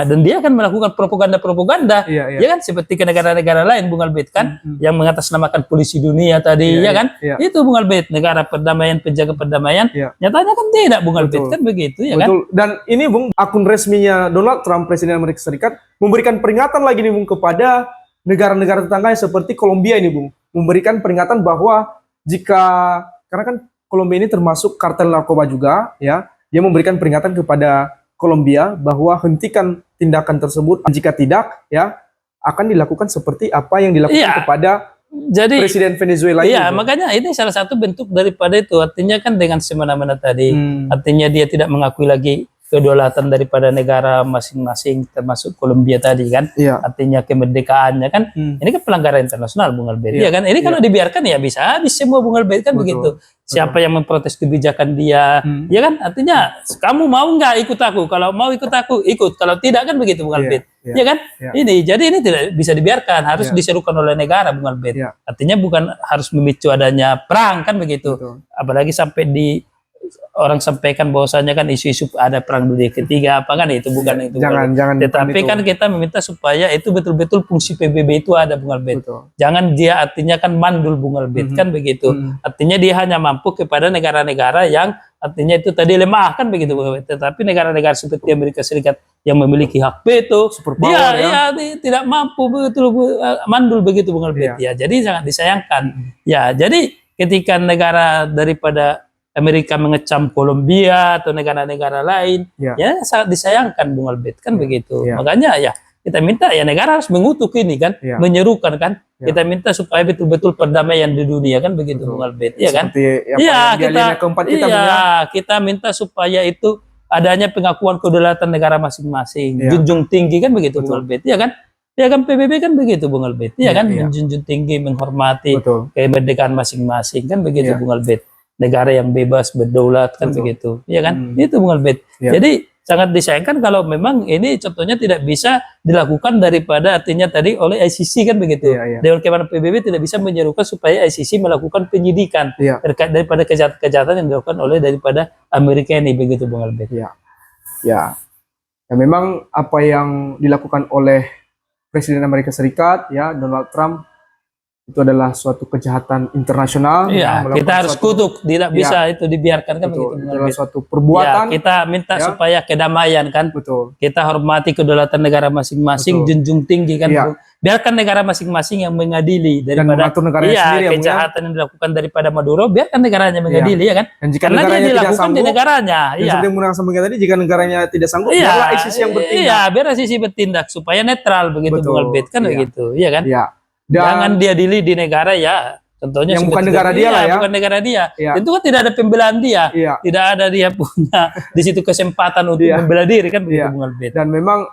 [SPEAKER 1] dan dia akan melakukan propaganda-propaganda,
[SPEAKER 2] Iya, iya.
[SPEAKER 1] ya kan? Seperti ke negara-negara lain Bung Albert kan, yang mengatasnamakan polisi dunia tadi,
[SPEAKER 2] Iya,
[SPEAKER 1] ya kan?
[SPEAKER 2] iya.
[SPEAKER 1] Itu Bung Albert, negara perdamaian, penjaga perdamaian.
[SPEAKER 2] Iya.
[SPEAKER 1] Nyatanya kan tidak Bung Albert
[SPEAKER 2] Betul.
[SPEAKER 1] kan begitu, ya kan?
[SPEAKER 2] Betul. Dan ini Bung, akun resminya Donald Trump, Presiden Amerika Serikat, memberikan peringatan lagi nih Bung kepada negara-negara tetangganya seperti Kolombia ini Bung. Memberikan peringatan bahwa karena kan Kolombia ini termasuk kartel narkoba juga, ya, dia memberikan peringatan kepada Kolombia bahwa hentikan tindakan tersebut, jika tidak, ya, akan dilakukan seperti apa yang dilakukan
[SPEAKER 1] Iya.
[SPEAKER 2] kepada
[SPEAKER 1] Jadi
[SPEAKER 2] Presiden Venezuela ini.
[SPEAKER 1] iya,
[SPEAKER 2] Bung.
[SPEAKER 1] makanya ini salah satu bentuk daripada itu. Artinya kan dengan semena-mena tadi, artinya dia tidak mengakui lagi kedaulatan daripada negara masing-masing, termasuk Kolombia tadi kan.
[SPEAKER 2] Iya.
[SPEAKER 1] Artinya kemerdekaannya kan. Ini kan pelanggaran internasional Bung Albert,
[SPEAKER 2] Iya.
[SPEAKER 1] ya kan? Ini kalau dibiarkan ya bisa habis semua Bung Albert kan.
[SPEAKER 2] Betul.
[SPEAKER 1] Begitu. Siapa yang memprotes kebijakan dia, ya kan? Artinya kamu mau nggak ikut aku? Kalau mau ikut aku, ikut. Kalau tidak kan begitu Bung Albert.
[SPEAKER 2] Iya.
[SPEAKER 1] Ya kan?
[SPEAKER 2] Iya.
[SPEAKER 1] Jadi ini tidak bisa dibiarkan, harus diserukan oleh negara Bung Albert.
[SPEAKER 2] Iya.
[SPEAKER 1] Artinya bukan harus memicu adanya perang kan begitu.
[SPEAKER 2] Betul.
[SPEAKER 1] Apalagi sampai orang sampaikan bahwasanya kan isu-isu ada perang dunia ketiga apa kan itu bukan itu.
[SPEAKER 2] Jangan
[SPEAKER 1] Tetapi
[SPEAKER 2] bukan
[SPEAKER 1] kan
[SPEAKER 2] itu.
[SPEAKER 1] kita meminta supaya itu betul-betul fungsi PBB itu ada Bung Albert.
[SPEAKER 2] Betul.
[SPEAKER 1] Jangan dia artinya kan mandul Bung Albert kan begitu. Artinya dia hanya mampu kepada negara-negara yang artinya itu tadi lemah kan begitu Bung Albert. Tetapi negara-negara seperti Amerika Serikat yang memiliki hak veto,
[SPEAKER 2] Superpower,
[SPEAKER 1] dia tidak mampu betul mandul begitu Bung Albert. Ya, jadi sangat disayangkan. Ya, jadi ketika negara daripada Amerika mengecam Kolombia atau negara-negara lain, ya sangat disayangkan Bung Albert kan begitu. Makanya ya kita minta ya negara harus mengutuk ini kan, menyerukan kan. Kita minta supaya betul-betul perdamaian di dunia kan begitu Bung Albert, ya kan? Iya, kita minta supaya itu adanya pengakuan kedaulatan negara masing-masing, junjung tinggi kan begitu Bung Albert, ya kan? Ya kan PBB kan begitu Bung Albert, ya kan? Menjunjung tinggi, menghormati kemerdekaan masing-masing kan begitu Bung Albert. Negara yang bebas berdaulat kan begitu, ya kan? Itu Bung Albert. Jadi sangat disayangkan kalau memang ini contohnya tidak bisa dilakukan daripada artinya tadi oleh ICC kan begitu. Dewan Keamanan PBB tidak bisa menyerukan supaya ICC melakukan penyidikan terkait daripada kejahatan yang dilakukan oleh daripada Amerika ini begitu Bung Albert.
[SPEAKER 2] Ya, memang apa yang dilakukan oleh Presiden Amerika Serikat ya Donald Trump itu adalah suatu kejahatan internasional.
[SPEAKER 1] Iya, kita harus kutuk, tidak bisa itu dibiarkan kan begitu.
[SPEAKER 2] Itu adalah suatu perbuatan.
[SPEAKER 1] Ya, kita minta supaya kedamaian kan. Kita hormati kedaulatan negara masing-masing, junjung tinggi kan. Biarkan negara masing-masing yang mengadili daripada kejahatan yang dilakukan daripada Maduro, biarkan negaranya mengadili ya kan. Karena dia dilakukan di negaranya.
[SPEAKER 2] Seperti yang Munang sampaikan tadi, jika negaranya tidak sanggup, biarlah ICC yang bertindak.
[SPEAKER 1] Iya, biar ICC bertindak supaya netral begitu Bung Albert kan begitu, iya kan?
[SPEAKER 2] Dan
[SPEAKER 1] jangan dia dili di negara ya contohnya
[SPEAKER 2] yang bukan negara dia lah ya,
[SPEAKER 1] bukan negara dia. Tentu kan tidak ada pembelaan dia, tidak ada dia punya di situ kesempatan untuk membela diri kan begitu Bung Albert.
[SPEAKER 2] Dan memang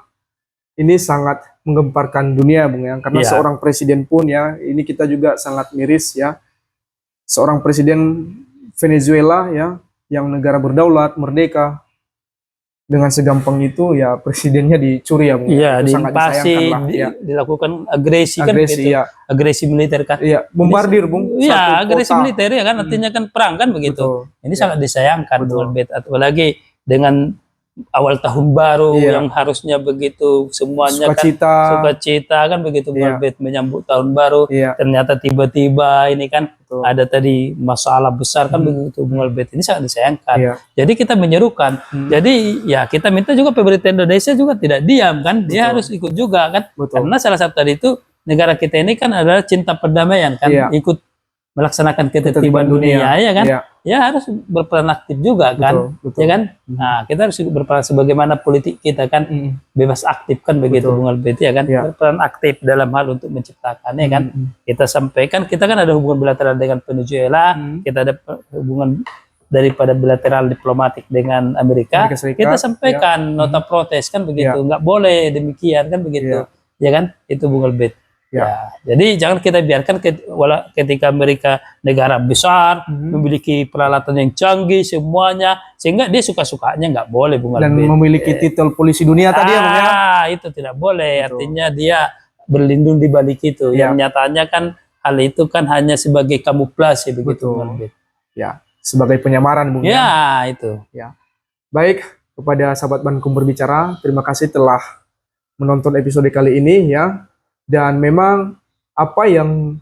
[SPEAKER 2] ini sangat menggemparkan dunia Bung ya, karena seorang presiden pun ya, ini kita juga sangat miris ya, seorang presiden Venezuela ya yang negara berdaulat merdeka dengan segampang itu ya presidennya dicuri ya Bung.
[SPEAKER 1] Iya, diinvasi, dilakukan agresi kan begitu. Agresi militer kan.
[SPEAKER 2] Iya, bombardir Bung.
[SPEAKER 1] Iya, agresi militer ya kan artinya kan perang kan begitu. Ini sangat disayangkan Bung Albert, apalagi dengan awal tahun baru yang harusnya begitu semuanya sukacita kan begitu Bung Albert menyambut tahun baru. Ternyata tiba-tiba ini kan ada tadi masalah besar kan begitu Bung Albert. Ini sangat disayangkan. Jadi kita menyerukan. Jadi ya kita minta juga pemerintah Indonesia juga tidak diam kan. Dia harus ikut juga kan. Karena salah satu tadi itu negara kita ini kan adalah cinta perdamaian kan. Ikut melaksanakan ketertiban dunia ya kan. Ya harus berperan aktif juga kan. Ya kan. Nah kita harus berperan sebagaimana politik kita kan bebas aktif kan begitu Bung Albert ya kan. Berperan aktif dalam hal untuk menciptakan ya kan. Kita sampaikan kita kan ada hubungan bilateral dengan Venezuela, kita ada hubungan daripada bilateral diplomatik dengan Amerika kita sampaikan nota protes kan begitu. Nggak boleh demikian kan begitu. Ya kan. Itu Bung Albert. Ya, jadi jangan kita biarkan ketika mereka negara besar, memiliki peralatan yang canggih semuanya, sehingga dia suka-sukanya nggak boleh, Bung
[SPEAKER 2] Dan
[SPEAKER 1] Albert.
[SPEAKER 2] memiliki titel polisi dunia tadi ya, Bung ya.
[SPEAKER 1] Itu tidak boleh. Artinya dia berlindung di balik itu. Yang nyatanya kan hal itu kan hanya sebagai kamuflase begitu, Bung Albert.
[SPEAKER 2] Ya, sebagai penyamaran, Bung
[SPEAKER 1] ya. Itu.
[SPEAKER 2] Ya. Baik, kepada sahabat Bankum Berbicara, terima kasih telah menonton episode kali ini ya. Dan memang apa yang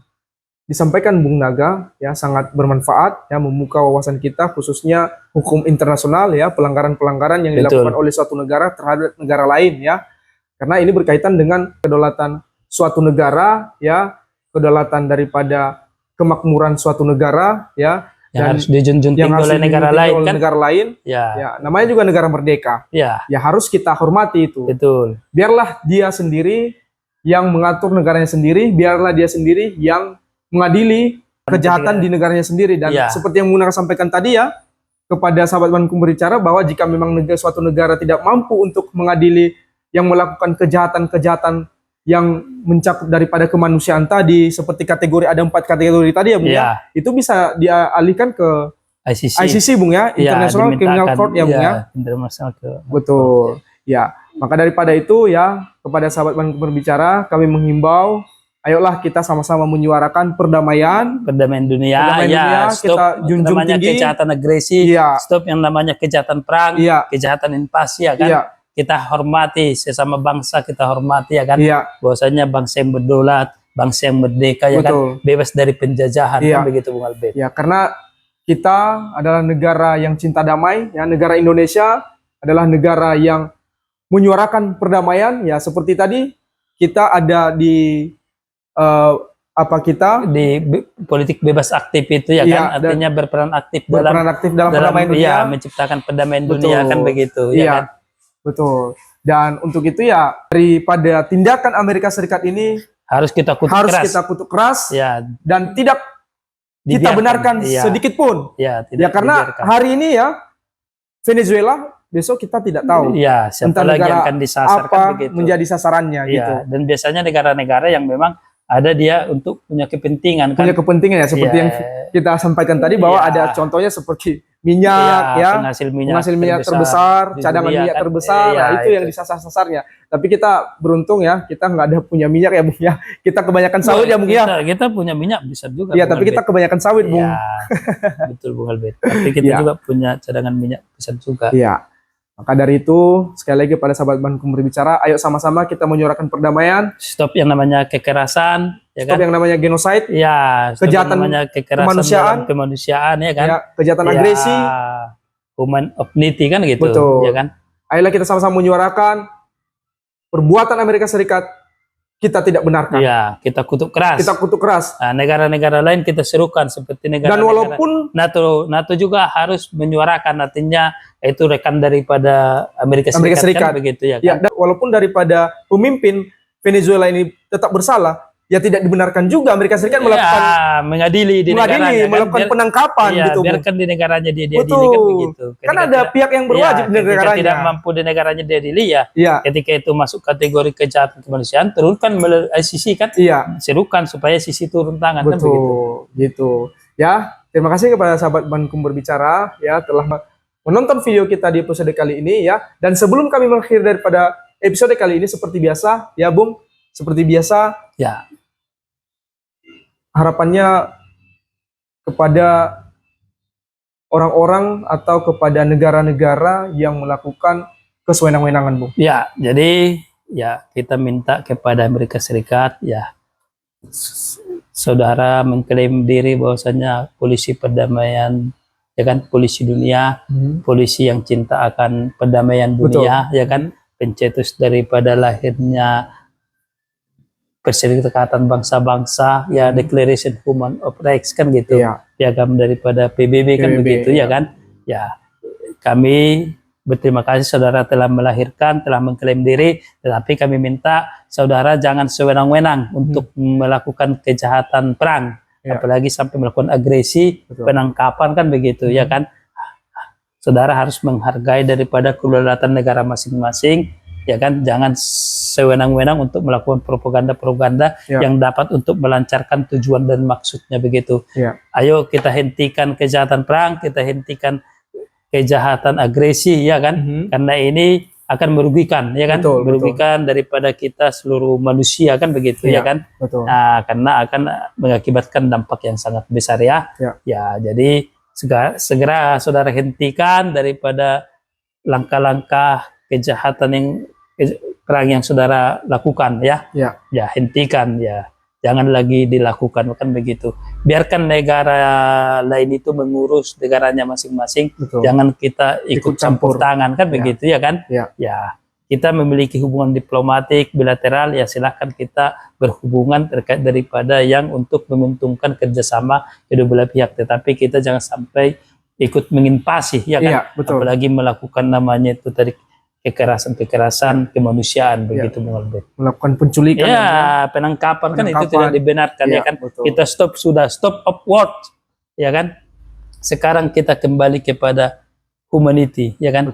[SPEAKER 2] disampaikan Bung Naga ya sangat bermanfaat ya, membuka wawasan kita khususnya hukum internasional ya, pelanggaran-pelanggaran yang dilakukan oleh suatu negara terhadap negara lain ya. Karena ini berkaitan dengan kedaulatan suatu negara ya, kedaulatan daripada kemakmuran suatu negara ya,
[SPEAKER 1] yang harus dijunjung tinggi oleh negara lain kan.
[SPEAKER 2] Negara lain ya, namanya juga negara merdeka. Ya harus kita hormati itu.
[SPEAKER 1] Betul.
[SPEAKER 2] Biarlah dia sendiri yang mengatur negaranya sendiri, biarlah dia sendiri yang mengadili kejahatan di negaranya sendiri. Dan seperti yang Bung Naga sampaikan tadi ya, kepada sahabat Bankum Berbicara, bahwa jika memang suatu negara tidak mampu untuk mengadili yang melakukan kejahatan-kejahatan yang mencakup daripada kemanusiaan tadi, seperti kategori, ada 4 kategori tadi ya Bung ya, itu bisa dialihkan ke ICC Bung ya, International Criminal Court ya Bung ya. Betul. Ya, maka daripada itu ya, kepada sahabat Bankum Berbicara, kami menghimbau, ayolah kita sama-sama menyuarakan perdamaian dunia,
[SPEAKER 1] stop kita junjung tinggi kejahatan agresi, stop yang namanya kejahatan perang, kejahatan invasi ya kan. Kita hormati sesama bangsa, kita hormati ya kan. Bahwasanya bangsa yang berdaulat, bangsa yang merdeka ya kan, bebas dari penjajahan kan begitu Bung Albert.
[SPEAKER 2] Ya, karena kita adalah negara yang cinta damai ya, negara Indonesia adalah negara yang menyuarakan perdamaian ya, seperti tadi kita ada di di
[SPEAKER 1] politik bebas aktif itu ya kan, artinya berperan aktif dalam perdamaian dunia, menciptakan perdamaian dunia kan begitu ya kan.
[SPEAKER 2] Betul. Dan untuk itu ya, daripada tindakan Amerika Serikat ini
[SPEAKER 1] harus kita kutuk keras
[SPEAKER 2] ya, dan tidak kita benarkan sedikit pun ya, karena hari ini ya Venezuela, besok kita tidak tahu
[SPEAKER 1] siapa lagi yang akan disasarkan begitu,
[SPEAKER 2] menjadi sasarannya gitu.
[SPEAKER 1] Dan biasanya negara-negara yang memang ada dia untuk punya kepentingan kan?
[SPEAKER 2] Punya kepentingan ya, seperti yang kita sampaikan tadi, bahwa ada contohnya seperti minyak penghasil minyak terbesar, cadangan minyak kan? Terbesar, nah itu yang disasar-sasarnya. Tapi kita beruntung ya, kita nggak ada punya minyak ya Bung ya, kita kebanyakan sawit ya Bung ya.
[SPEAKER 1] Kita punya minyak bisa juga
[SPEAKER 2] ya, tapi kita kebanyakan sawit Bung.
[SPEAKER 1] Betul Bung Albert, tapi kita juga punya cadangan minyak bisa juga.
[SPEAKER 2] Maka dari itu, sekali lagi pada sahabat Bankum Berbicara, ayo sama-sama kita menyuarakan perdamaian.
[SPEAKER 1] Stop yang namanya kekerasan, ya kan?
[SPEAKER 2] Stop yang namanya genocide. Kejahatan
[SPEAKER 1] namanya kekerasan kemanusiaan, ya kan?
[SPEAKER 2] Kejahatan agresi.
[SPEAKER 1] Human opportunity kan gitu.
[SPEAKER 2] Betul.
[SPEAKER 1] Ya kan?
[SPEAKER 2] Ayolah kita sama-sama menyuarakan perbuatan Amerika Serikat kita tidak benarkan.
[SPEAKER 1] Kita kutuk keras.
[SPEAKER 2] Nah,
[SPEAKER 1] negara-negara lain kita serukan seperti negara.
[SPEAKER 2] Dan walaupun
[SPEAKER 1] NATO juga harus menyuarakan, artinya itu rekan daripada Amerika Serikat. Kan, begitu ya kan?
[SPEAKER 2] Dan walaupun daripada pemimpin Venezuela ini tetap bersalah, ya tidak dibenarkan juga Amerika Serikat melakukan
[SPEAKER 1] mengadili di negaranya,
[SPEAKER 2] melakukan penangkapan gitu.
[SPEAKER 1] Biarkan di negaranya dia diadili kan begitu.
[SPEAKER 2] Kan ada pihak yang berwajib di negaranya.
[SPEAKER 1] Tidak mampu di negaranya diadili ketika itu masuk kategori kejahatan kemanusiaan, turunkan melalui ICC kan. Serukan supaya ICC turun tangan kan begitu.
[SPEAKER 2] Gitu. Ya, terima kasih kepada sahabat Bankum Berbicara ya telah menonton video kita di episode kali ini ya. Dan sebelum kami mengakhiri daripada episode kali ini, seperti biasa ya Bung, seperti biasa harapannya kepada orang-orang atau kepada negara-negara yang melakukan kesewenang-wenangan Bung.
[SPEAKER 1] Jadi kita minta kepada Amerika Serikat saudara mengklaim diri bahwasanya polisi perdamaian ya kan, polisi dunia, polisi yang cinta akan perdamaian dunia. Ya kan, pencetus daripada lahirnya Perserikatan Bangsa-Bangsa Declaration Human of Rights kan gitu, piagam daripada PBB kan begitu ya kan. Kami berterima kasih saudara telah melahirkan, telah mengklaim diri, tetapi kami minta saudara jangan sewenang-wenang untuk melakukan kejahatan perang, apalagi sampai melakukan agresi, penangkapan kan begitu ya kan. Saudara harus menghargai daripada kedaulatan negara masing-masing ya kan, jangan sewenang-wenang untuk melakukan propaganda-propaganda yang dapat untuk melancarkan tujuan dan maksudnya begitu. Ayo kita hentikan kejahatan perang, kita hentikan kejahatan agresi, ya kan, karena ini akan merugikan, ya kan, merugikan daripada kita seluruh manusia kan begitu, ya kan. Nah, karena akan mengakibatkan dampak yang sangat besar, ya. Ya, jadi segera saudara hentikan daripada langkah-langkah kejahatan yang perang yang saudara lakukan, ya. Ya, hentikan, ya. Jangan lagi dilakukan, kan begitu. Biarkan negara lain itu mengurus negaranya masing-masing. Jangan kita ikut campur tangan, kan begitu, ya kan? Ya, kita memiliki hubungan diplomatik bilateral, ya silahkan kita berhubungan terkait daripada yang untuk menguntungkan kerjasama kedua belah pihak. Tetapi kita jangan sampai ikut menginvasi, ya kan? Apalagi melakukan namanya itu tadi kekerasan kemanusiaan, begitu, Bung Albert.
[SPEAKER 2] Melakukan penculikan,
[SPEAKER 1] ya, penangkapan kan itu tidak dibenarkan, ya kan. Kita sudah stop of war, ya kan. Sekarang kita kembali kepada humanity, ya kan.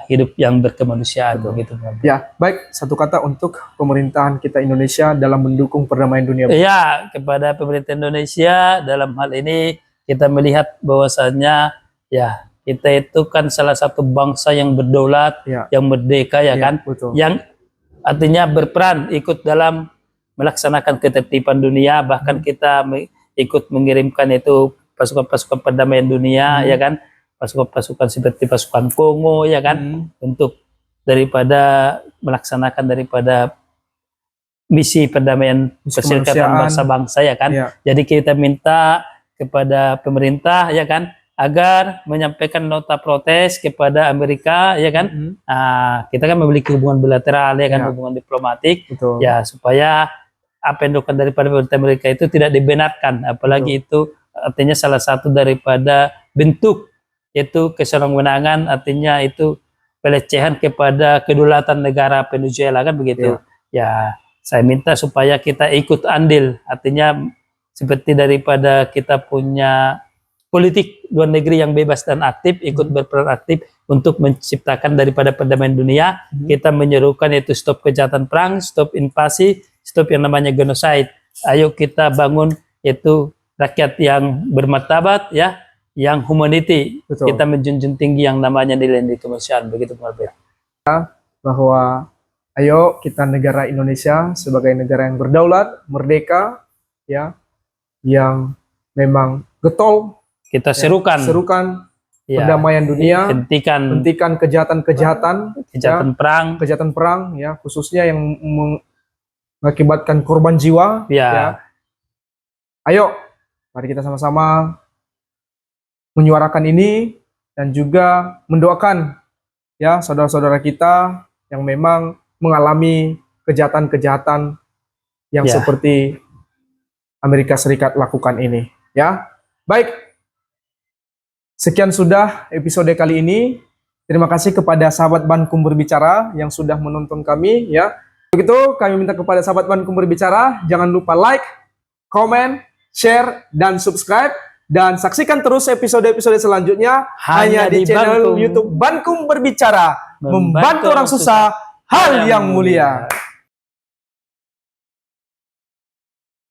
[SPEAKER 1] Hidup yang berkemanusiaan, begitu, Bung Albert.
[SPEAKER 2] Ya, baik, satu kata untuk pemerintahan kita Indonesia dalam mendukung perdamaian dunia.
[SPEAKER 1] Ya, kepada pemerintah Indonesia dalam hal ini kita melihat bahwasannya, ya, kita itu kan salah satu bangsa yang berdaulat, yang merdeka, ya kan, yang artinya berperan ikut dalam melaksanakan ketertiban dunia, bahkan kita ikut mengirimkan itu pasukan-pasukan perdamaian dunia, ya kan, pasukan-pasukan seperti pasukan Kongo, ya kan, untuk daripada melaksanakan daripada misi perdamaian perserikatan bangsa-bangsa, ya kan. Jadi kita minta kepada pemerintah, ya kan, agar menyampaikan nota protes kepada Amerika, ya kan. Kita kan memiliki hubungan bilateral, ya kan, hubungan diplomatik, ya, supaya apa yang dilakukan daripada pemerintah Amerika itu tidak dibenarkan, apalagi itu artinya salah satu daripada bentuk yaitu kesenangan, artinya itu pelecehan kepada kedaulatan negara Venezuela, kan begitu. Ya, saya minta supaya kita ikut andil, artinya seperti daripada kita punya politik luar negeri yang bebas dan aktif, ikut berperan aktif untuk menciptakan daripada perdamaian dunia. Kita menyerukan yaitu stop kejahatan perang, stop invasi, stop yang namanya genocide. Ayo kita bangun yaitu rakyat yang bermartabat, ya, yang humanity. Kita menjunjung tinggi yang namanya nilai-nilai kemanusiaan, begitu, Pak Albert.
[SPEAKER 2] Bahwa ayo kita negara Indonesia sebagai negara yang berdaulat, merdeka, ya, yang memang getol.
[SPEAKER 1] Kita serukan
[SPEAKER 2] perdamaian dunia,
[SPEAKER 1] hentikan
[SPEAKER 2] kejahatan perang, ya, khususnya yang mengakibatkan korban jiwa, ya. Ayo, mari kita sama-sama menyuarakan ini dan juga mendoakan, ya, saudara-saudara kita yang memang mengalami kejahatan-kejahatan yang seperti Amerika Serikat lakukan ini, ya. Baik. Sekian sudah episode kali ini. Terima kasih kepada sahabat Bankum Berbicara yang sudah menonton kami, ya. Begitu kami minta kepada sahabat Bankum Berbicara, jangan lupa like, comment, share, dan subscribe. Dan saksikan terus episode-episode selanjutnya hanya di channel YouTube Bankum Berbicara, membantu orang susah hal yang mulia.